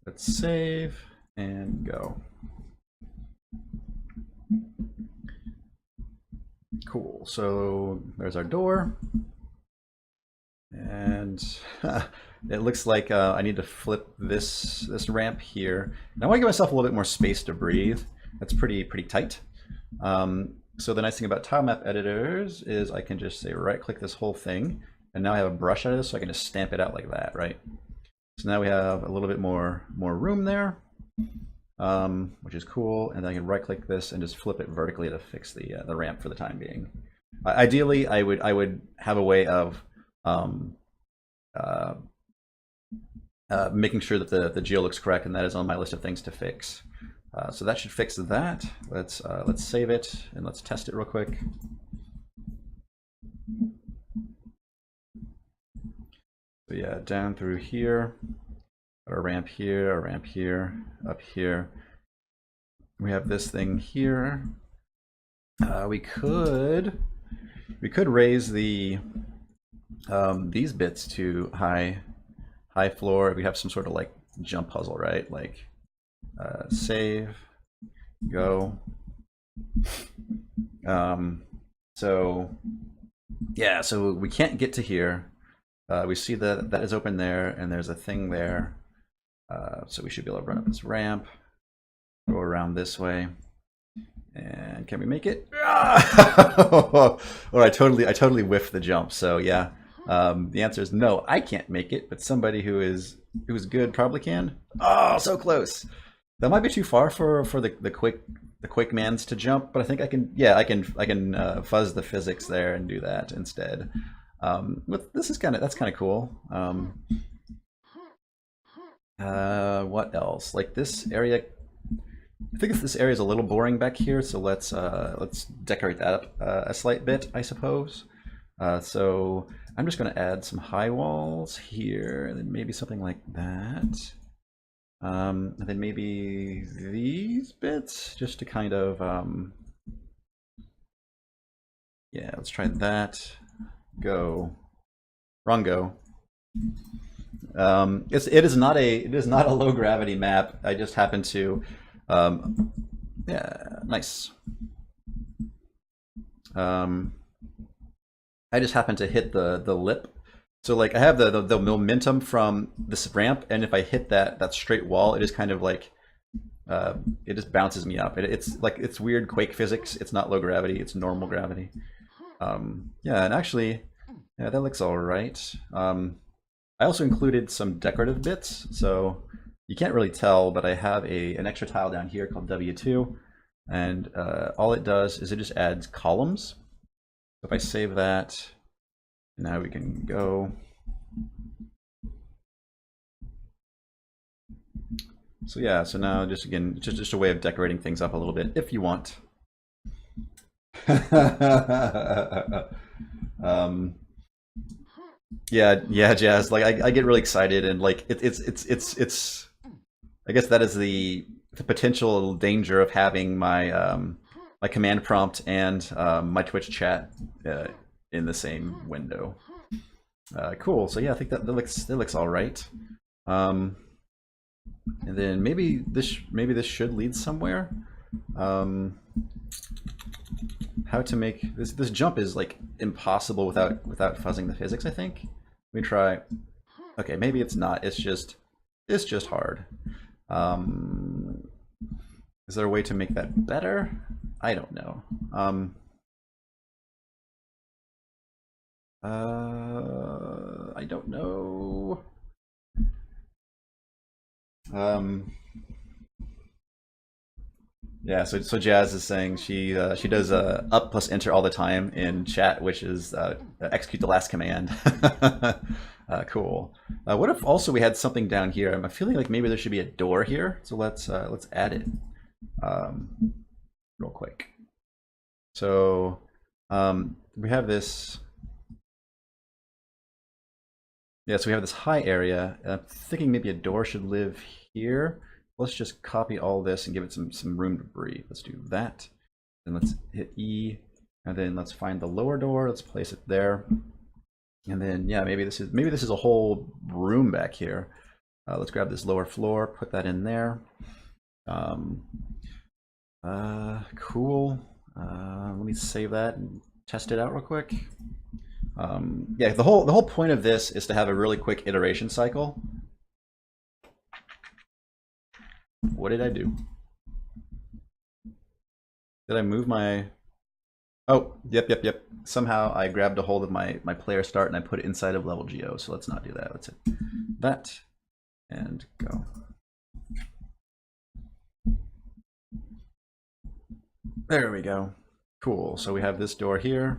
Let's save and go. Cool, so there's our door. And it looks like I need to flip this ramp here. And I want to give myself a little bit more space to breathe. That's pretty tight. So the nice thing about tile map editors is I can just say right click this whole thing, and now I have a brush out of this, so I can just stamp it out like that, right? So now we have a little bit more room there, which is cool. And then I can right click this and just flip it vertically to fix the ramp for the time being. Ideally, I would have a way of making sure that the geo looks correct, and that is on my list of things to fix. So that should fix that. Let's save it and let's test it real quick. So yeah, down through here, a ramp here, up here. We have this thing here. We could raise the these bits to high floor. We have some sort of like jump puzzle, right? Like save, go. So yeah, so we can't get to here. We see that is open there, and there's a thing there. So we should be able to run up this ramp, go around this way. And can we make it? Or I totally whiffed the jump. So yeah, the answer is no. I can't make it, but somebody who is good probably can. Oh, so close. That might be too far for the Quake mans to jump, but I think I can. Yeah, I can fuzz the physics there and do that instead. But this is that's kind of cool. What else? Like this area. I think this area is a little boring back here, so let's decorate that up a slight bit, I suppose. So I'm just going to add some high walls here, and then maybe something like that. And then maybe these bits, just to kind of, yeah, let's try that. Go, wrong go. It is not a low gravity map. I just happen to. Yeah, nice. I just happened to hit the lip So like I have the momentum from this ramp, and if I hit that straight wall, it is kind of like it just bounces me up. It's like it's weird Quake physics. It's not low gravity. It's normal gravity. Yeah, and actually, yeah, that looks all right. I also included some decorative bits, so you can't really tell, but I have an extra tile down here called W2, and all it does is it just adds columns. So if I save that, now we can go. So yeah, so now just again, just a way of decorating things up a little bit if you want. um, yeah, Jazz. Like I get really excited, and like it's. I guess that is the potential danger of having my my command prompt and my Twitch chat in the same window. Cool. So yeah, I think that looks all right. And then maybe this should lead somewhere. How to make this jump is like impossible without fuzzing the physics, I think. Let me try. Okay, maybe it's not. It's just hard. Is there a way to make that better? I don't know. I don't know. Yeah, so Jazz is saying she does up plus enter all the time in chat, which is execute the last command. Cool. What if also we had something down here? I'm feeling like maybe there should be a door here, so let's add it real quick. So we have this. Yeah, so we have this high area. I'm thinking maybe a door should live here. Let's just copy all this and give it some room to breathe. Let's do that. And let's hit E. And then let's find the lower door. Let's place it there. And then yeah, maybe this is a whole room back here. Let's grab this lower floor, put that in there. Cool. Let me save that and test it out real quick. Yeah, the whole point of this is to have a really quick iteration cycle. What did I do? Did I move my... Oh, yep. Somehow I grabbed a hold of my player start and I put it inside of level geo, so let's not do that. Let's hit that and go. There we go. Cool, so we have this door here.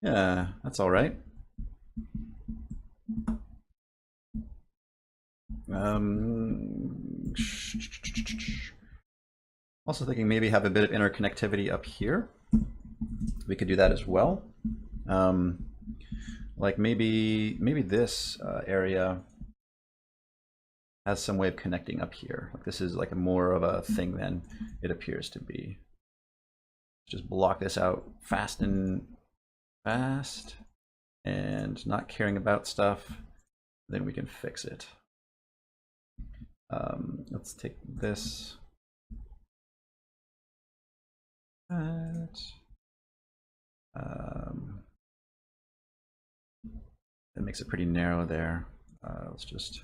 Yeah, that's all right. Also thinking maybe have a bit of interconnectivity up here. We could do that as well. Like maybe this area has some way of connecting up here. Like this is like a more of a thing than it appears to be. Just block this out fast and not caring about stuff. Then we can fix it. Let's take this. That makes it pretty narrow there. Let's just,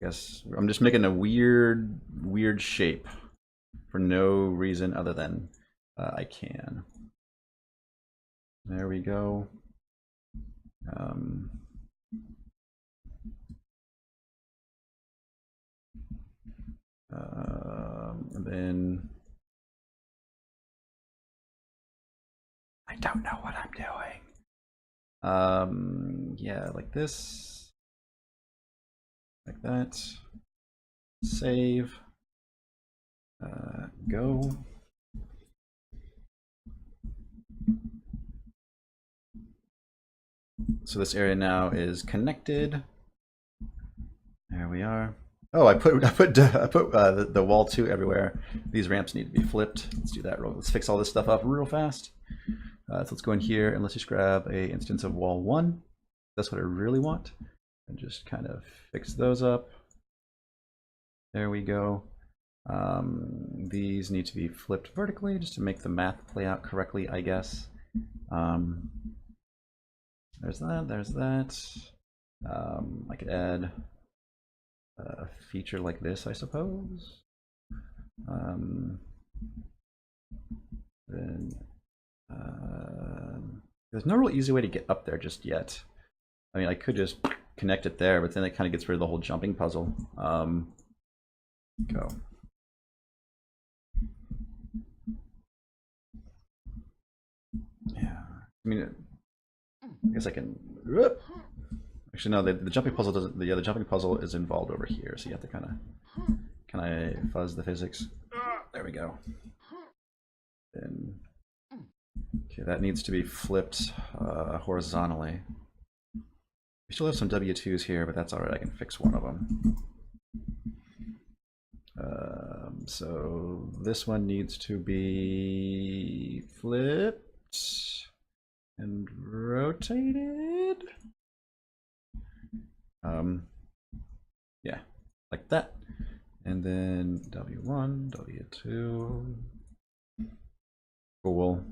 I guess I'm just making a weird shape for no reason other than I can. There we go. And then I don't know what I'm doing. Yeah, like this, like that. Save. Go. So this area now is connected. There we are. Oh, I put the wall 2 everywhere. These ramps need to be flipped. Let's do that. Let's fix all this stuff up real fast. So let's go in here and let's just grab a instance of wall 1. That's what I really want. And just kind of fix those up. There we go. These need to be flipped vertically just to make the math play out correctly, I guess. There's that. There's that. I could add a feature like this, I suppose. Then there's no real easy way to get up there just yet. I mean, I could just connect it there, but then it kind of gets rid of the whole jumping puzzle. Go. Yeah. I mean, I guess I can. Actually, no. The jumping puzzle doesn't. The jumping puzzle is involved over here, so you have to kind of. Can I fuzz the physics? There we go. Then. Okay, that needs to be flipped horizontally. We still have some W2s here, but that's all right. I can fix one of them. So this one needs to be flipped and rotated. Yeah, like that. And then W1, W2. Cool.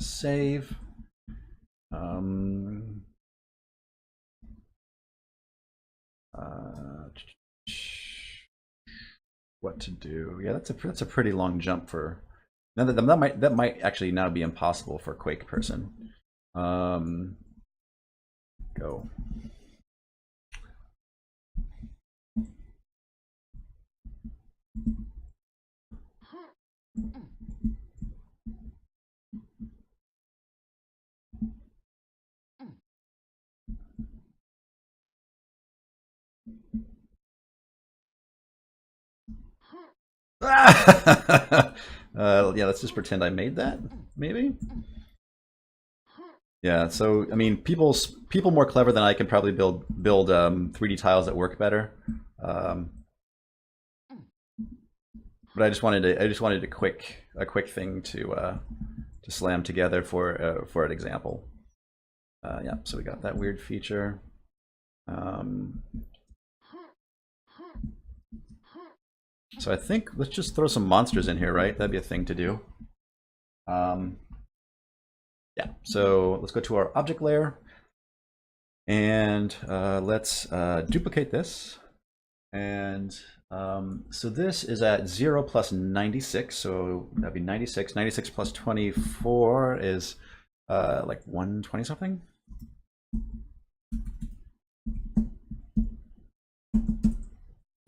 Save. What to do? Yeah, that's a pretty long jump for. Now that might actually now be impossible for a Quake person. Go. Yeah, let's just pretend I made that, maybe. Yeah, so I mean, people more clever than I can probably build 3D tiles that work better. But I just wanted a quick thing to slam together for an example. Yeah, so we got that weird feature. So I think let's just throw some monsters in here, right? That'd be a thing to do. Yeah, so let's go to our object layer and let's duplicate this. And so this is at 0 plus 96, so that'd be 96. 96 plus 24 is like 120 something.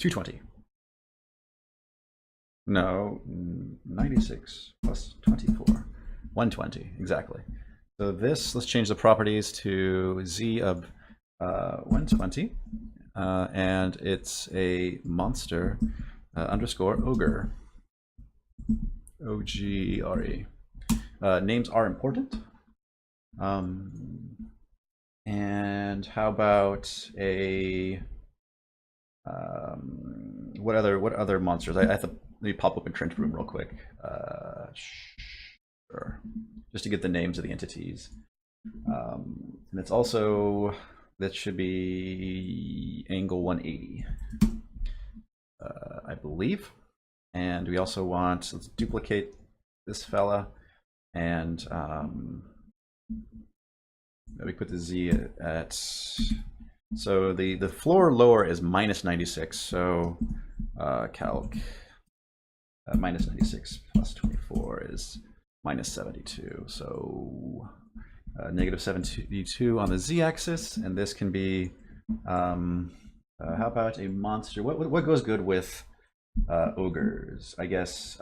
220. No, 96 plus 24. 120, exactly. So this, let's change the properties to z of 120. And it's a monster underscore ogre. O-G-R-E. Names are important. And how about a what other monsters? I have to let me pop open Trench Room real quick. Sure. Just to get the names of the entities. And it's also, that should be angle 180, I believe. And we also want, let's duplicate this fella, and we put the z at, so the floor lower is minus 96, so calc minus 96 plus 24 is minus 72, so negative 72 on the z-axis, and this can be how about a monster? What goes good with ogres? I guess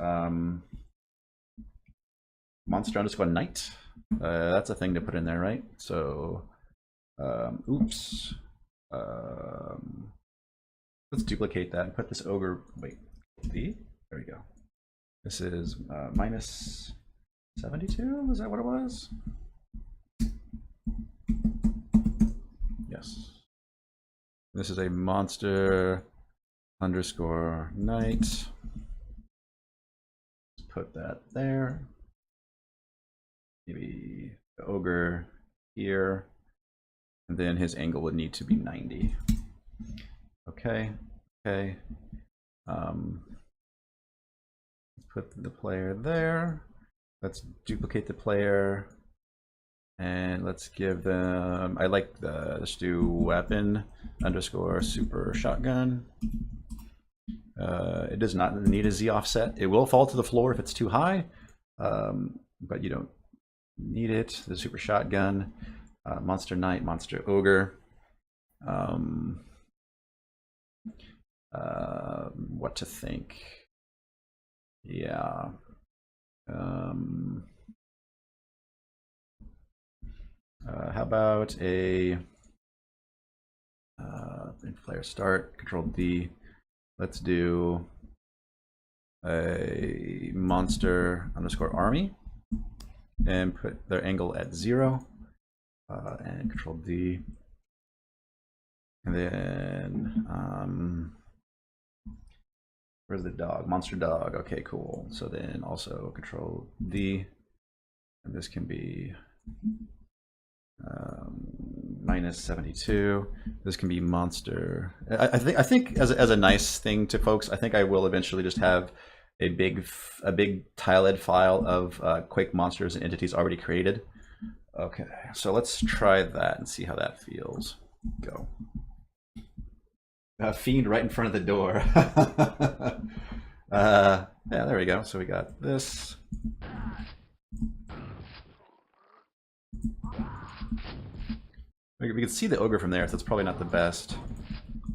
monster underscore knight. That's a thing to put in there, right? So oops. Let's duplicate that and put this ogre. Wait, there we go. This is minus 72. Is that what it was? Yes. This is a monster underscore knight. Let's put that there. Maybe the ogre here. And then his angle would need to be 90. Okay. Okay. Let's put the player there. Let's duplicate the player. And let's give them, I like the, let's do weapon underscore super shotgun. It does not need a Z offset. It will fall to the floor if it's too high, but you don't need it. The super shotgun, monster knight, monster ogre. What to think? Yeah. How about a in player start, Control D. Let's do a monster underscore army and put their angle at 0 and Control D. And then where's the dog? Monster dog. Okay, cool. So then also Control D, and this can be minus 72. This can be monster. I think as a nice thing to folks, I think I will eventually just have a big tiled file of Quake monsters and entities already created. Okay, so let's try that and see how that feels. Go. Fiend right in front of the door. Yeah, there we go. So we got this. We can see the ogre from there, so it's probably not the best.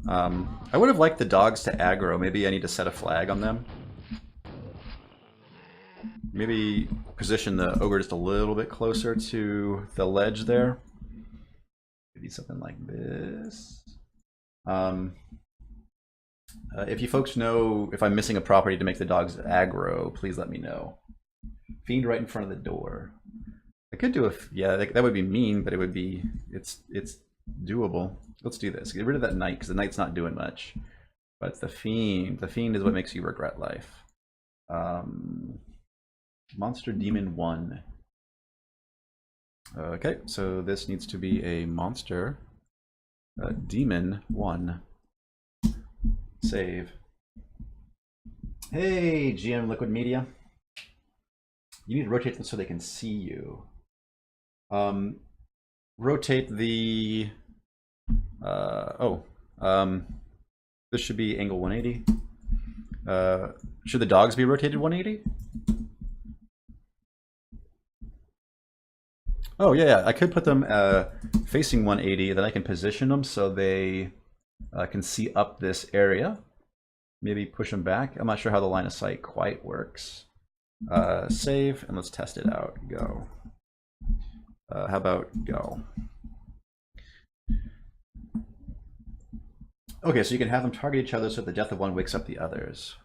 I would have liked the dogs to aggro. Maybe I need to set a flag on them. Maybe position the ogre just a little bit closer to the ledge there. Maybe something like this. If you folks know if I'm missing a property to make the dogs aggro, please let me know. Fiend right in front of the door. I could do a, yeah, that would be mean, but it would be, it's doable. Let's do this. Get rid of that knight because the knight's not doing much. But it's the fiend. The fiend is what makes you regret life. Monster Demon 1. Okay, so this needs to be a monster Demon 1. Save. Hey, GM Liquid Media. You need to rotate them so they can see you. Rotate the this should be angle 180. Should the dogs be rotated 180? Oh yeah, I could put them facing 180, then I can position them so they can see up this area. Maybe push them back. I'm not sure how the line of sight quite works. Save, and let's test it out. Go. How about go? Okay, so you can have them target each other so the death of one wakes up the others.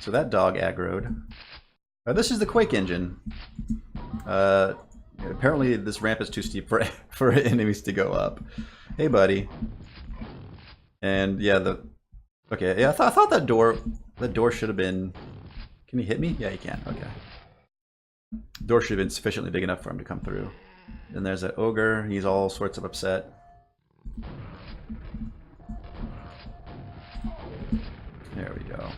So that dog aggroed. This is the Quake engine. Apparently this ramp is too steep for enemies to go up. Hey, buddy. And yeah, okay, yeah, I thought that door should have been. Can he hit me? Yeah, he can. Okay. Door should have been sufficiently big enough for him to come through. And there's that ogre. He's all sorts of upset. There we go.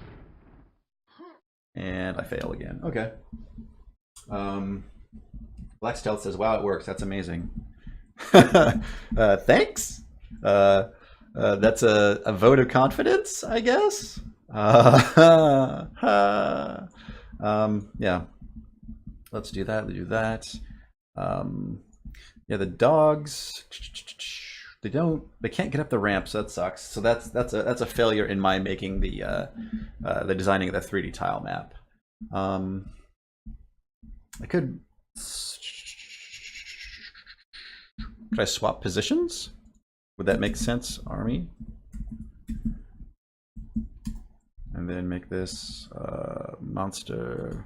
And I fail again. Okay. Black Stealth says, "Wow, it works. That's amazing." Thanks. That's a vote of confidence, I guess. Yeah. Let's do that. Do that. Yeah, the dogs. They can't get up the ramp, so that sucks. So that's a failure in my making the designing of the 3D tile map. I could I swap positions? Would that make sense, army? And then make this monster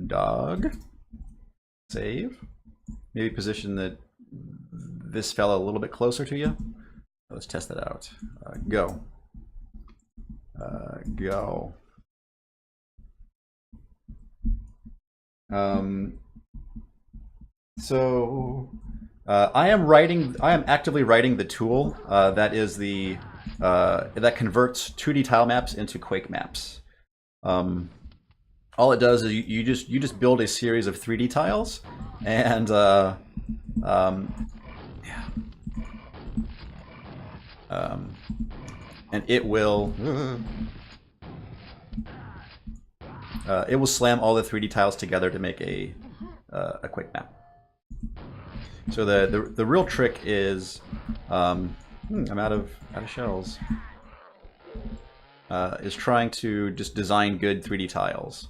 dog. Save. Maybe position this fella a little bit closer to you. Let's test that out. Go. Go. I am actively writing the tool that is that converts 2D tile maps into Quake maps. all it does is you just build a series of 3D tiles, and yeah, and it will slam all the 3D tiles together to make a Quake map. So the real trick is I'm out of shells. Is trying to just design good 3D tiles.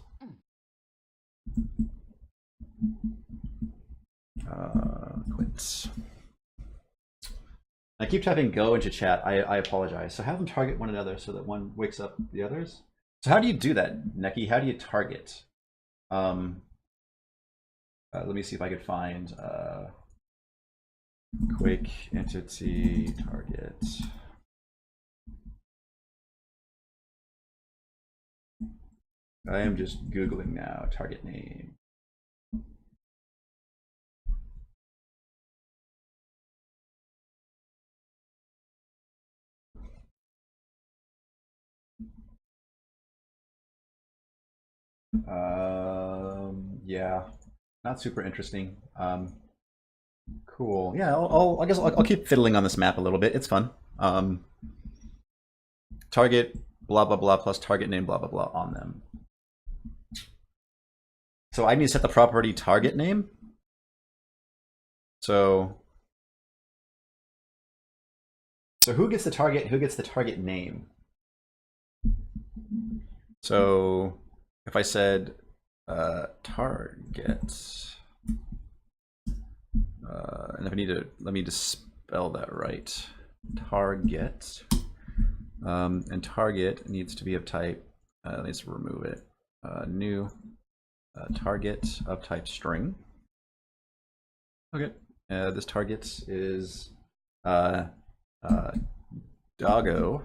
Quit. I keep typing go into chat. I apologize. So have them target one another so that one wakes up the others. So how do you do that, Neki? How do you target? Let me see if I could find Quake entity target. I am just Googling now, target name. Yeah, not super interesting. Cool. Yeah, I guess I'll keep fiddling on this map a little bit. It's fun. Target blah blah blah plus target name blah blah blah on them. So I need to set the property target name. So who gets the target? Who gets the target name? So if I said target, and if I need to, let me just spell that right. Target, and target needs to be of type. Let's remove it. New target of type string. Okay. This target is doggo,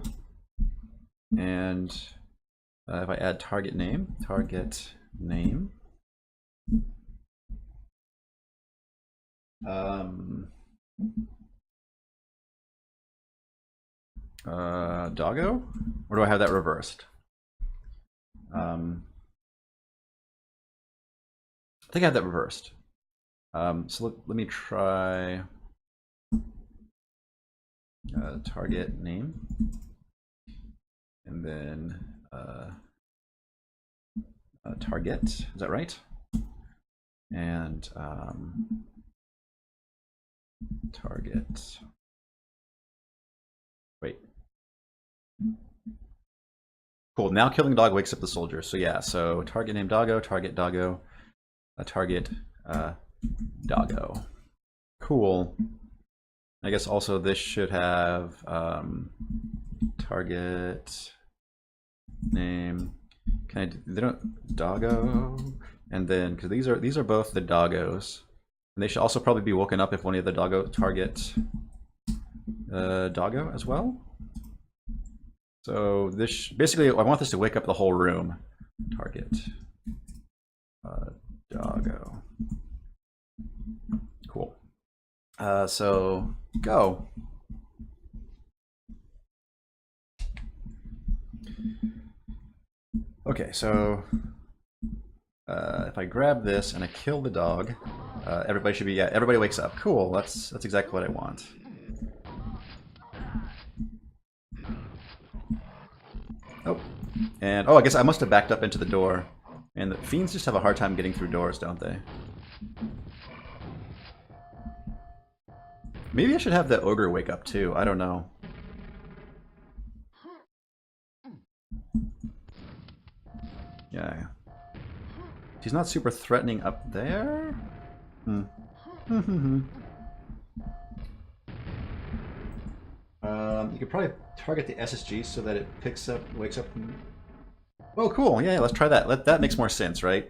and if I add target name, doggo, or do I have that reversed? I think I have that reversed. So let me try target name, and then target. Is that right? And target. Wait. Cool. Now killing dog wakes up the soldier. So yeah. So target name doggo. Target doggo. Target doggo. Cool. I guess also this should have target name. Can I? They don't doggo, and then because these are both the doggos, and they should also probably be woken up if one of the doggo target doggo as well. So this basically I want this to wake up the whole room. Target doggo. Cool. So go. Okay, so if I grab this and I kill the dog, everybody should be, yeah, everybody wakes up. Cool, that's exactly what I want. Oh, and oh, I guess I must have backed up into the door. And the fiends just have a hard time getting through doors, don't they? Maybe I should have the ogre wake up too, I don't know. Yeah. She's not super threatening up there? Hmm. You could probably target the SSG so that it wakes up. Oh, cool. Yeah, let's try that. That makes more sense, right?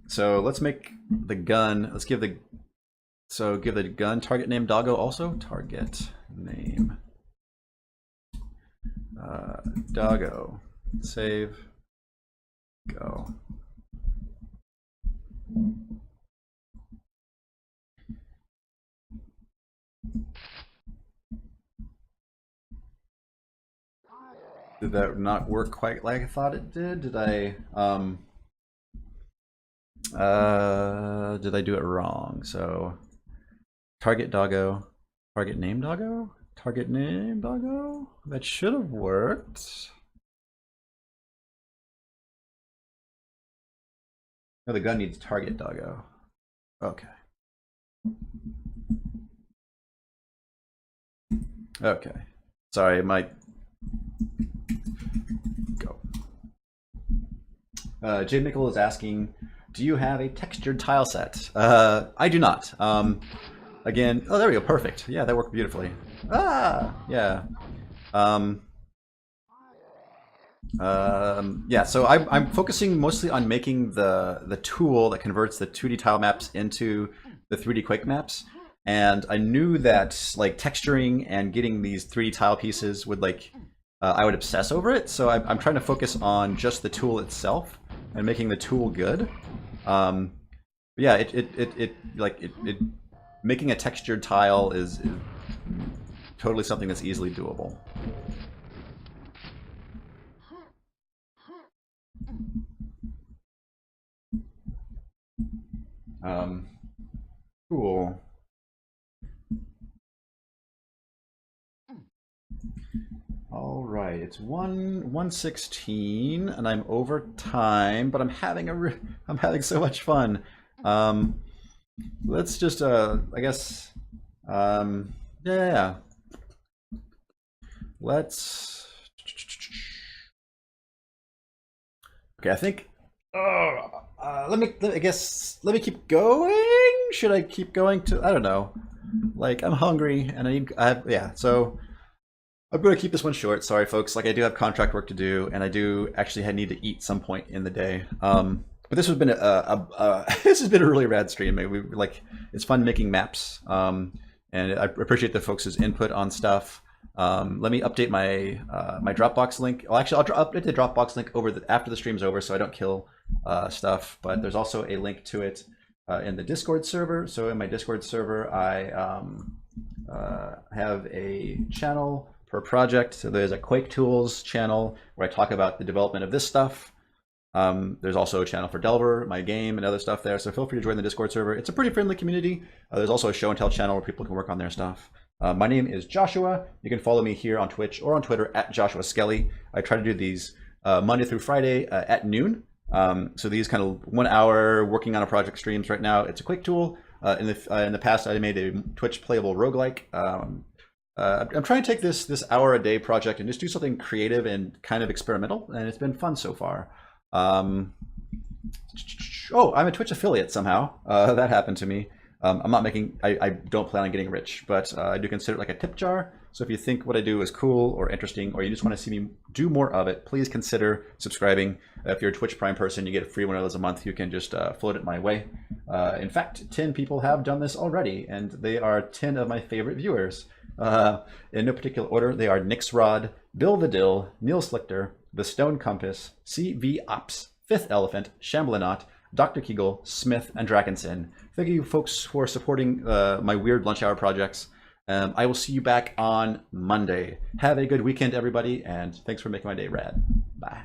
So let's make the gun. Let's give the gun target name doggo also. Target name doggo. Save. Go. Did that not work quite like I thought it did? Did I do it wrong? So target doggo, target name doggo, target name doggo. That should have worked. No, the gun needs target doggo. Okay. Okay. Sorry, my go. Jade Nickel is asking, do you have a textured tile set? I do not. Again, oh, there we go. Perfect. Yeah, that worked beautifully. Ah, yeah. Yeah, so I'm focusing mostly on making the tool that converts the 2D tile maps into the 3D Quake maps. And I knew that like texturing and getting these 3D tile pieces would I would obsess over it. So I'm trying to focus on just the tool itself and making the tool good. Yeah, making a textured tile is totally something that's easily doable. Cool. All right, it's 1:16 and I'm over time, but I'm having so much fun. Let's just I guess yeah. Let's okay, I think let me keep going. Should I keep going to, I don't know. Like I'm hungry and yeah, so I'm going to keep this one short. Sorry, folks. Like I do have contract work to do, and I do actually need to eat some point in the day. But this has been this has been a really rad stream. It's fun making maps, and I appreciate the folks' input on stuff. Let me update my my Dropbox link. Well, actually, I'll update the Dropbox link after the stream's over, so I don't kill stuff. But there's also a link to it in the Discord server. So in my Discord server, I have a channel per project. So there's a Quake Tools channel where I talk about the development of this stuff. There's also a channel for Delver, my game, and other stuff there. So feel free to join the Discord server. It's a pretty friendly community. There's also a show and tell channel where people can work on their stuff. My name is Joshua. You can follow me here on Twitch or on Twitter at Joshua Skelly. I try to do these Monday through Friday at noon. So these kind of 1 hour working on a project streams right now. It's a Quake tool. In the past, I made a Twitch playable roguelike. I'm trying to take this hour a day project and just do something creative and kind of experimental, and it's been fun so far. Oh, I'm a Twitch affiliate somehow. That happened to me. I'm not making, I don't plan on getting rich, but I do consider it like a tip jar. So if you think what I do is cool or interesting, or you just want to see me do more of it, please consider subscribing. If you're a Twitch Prime person, you get a free one of those a month. You can just float it my way. In fact, 10 people have done this already, and they are 10 of my favorite viewers. In no particular order, they are Nixrod, Bill the Dill, Neil Slichter, The Stone Compass, CV Ops, Fifth Elephant, Shamblinot, Dr. Kegel, Smith, and Drakenson. Thank you folks for supporting my weird lunch hour projects. I will see you back on Monday. Have a good weekend, everybody, and thanks for making my day rad. Bye.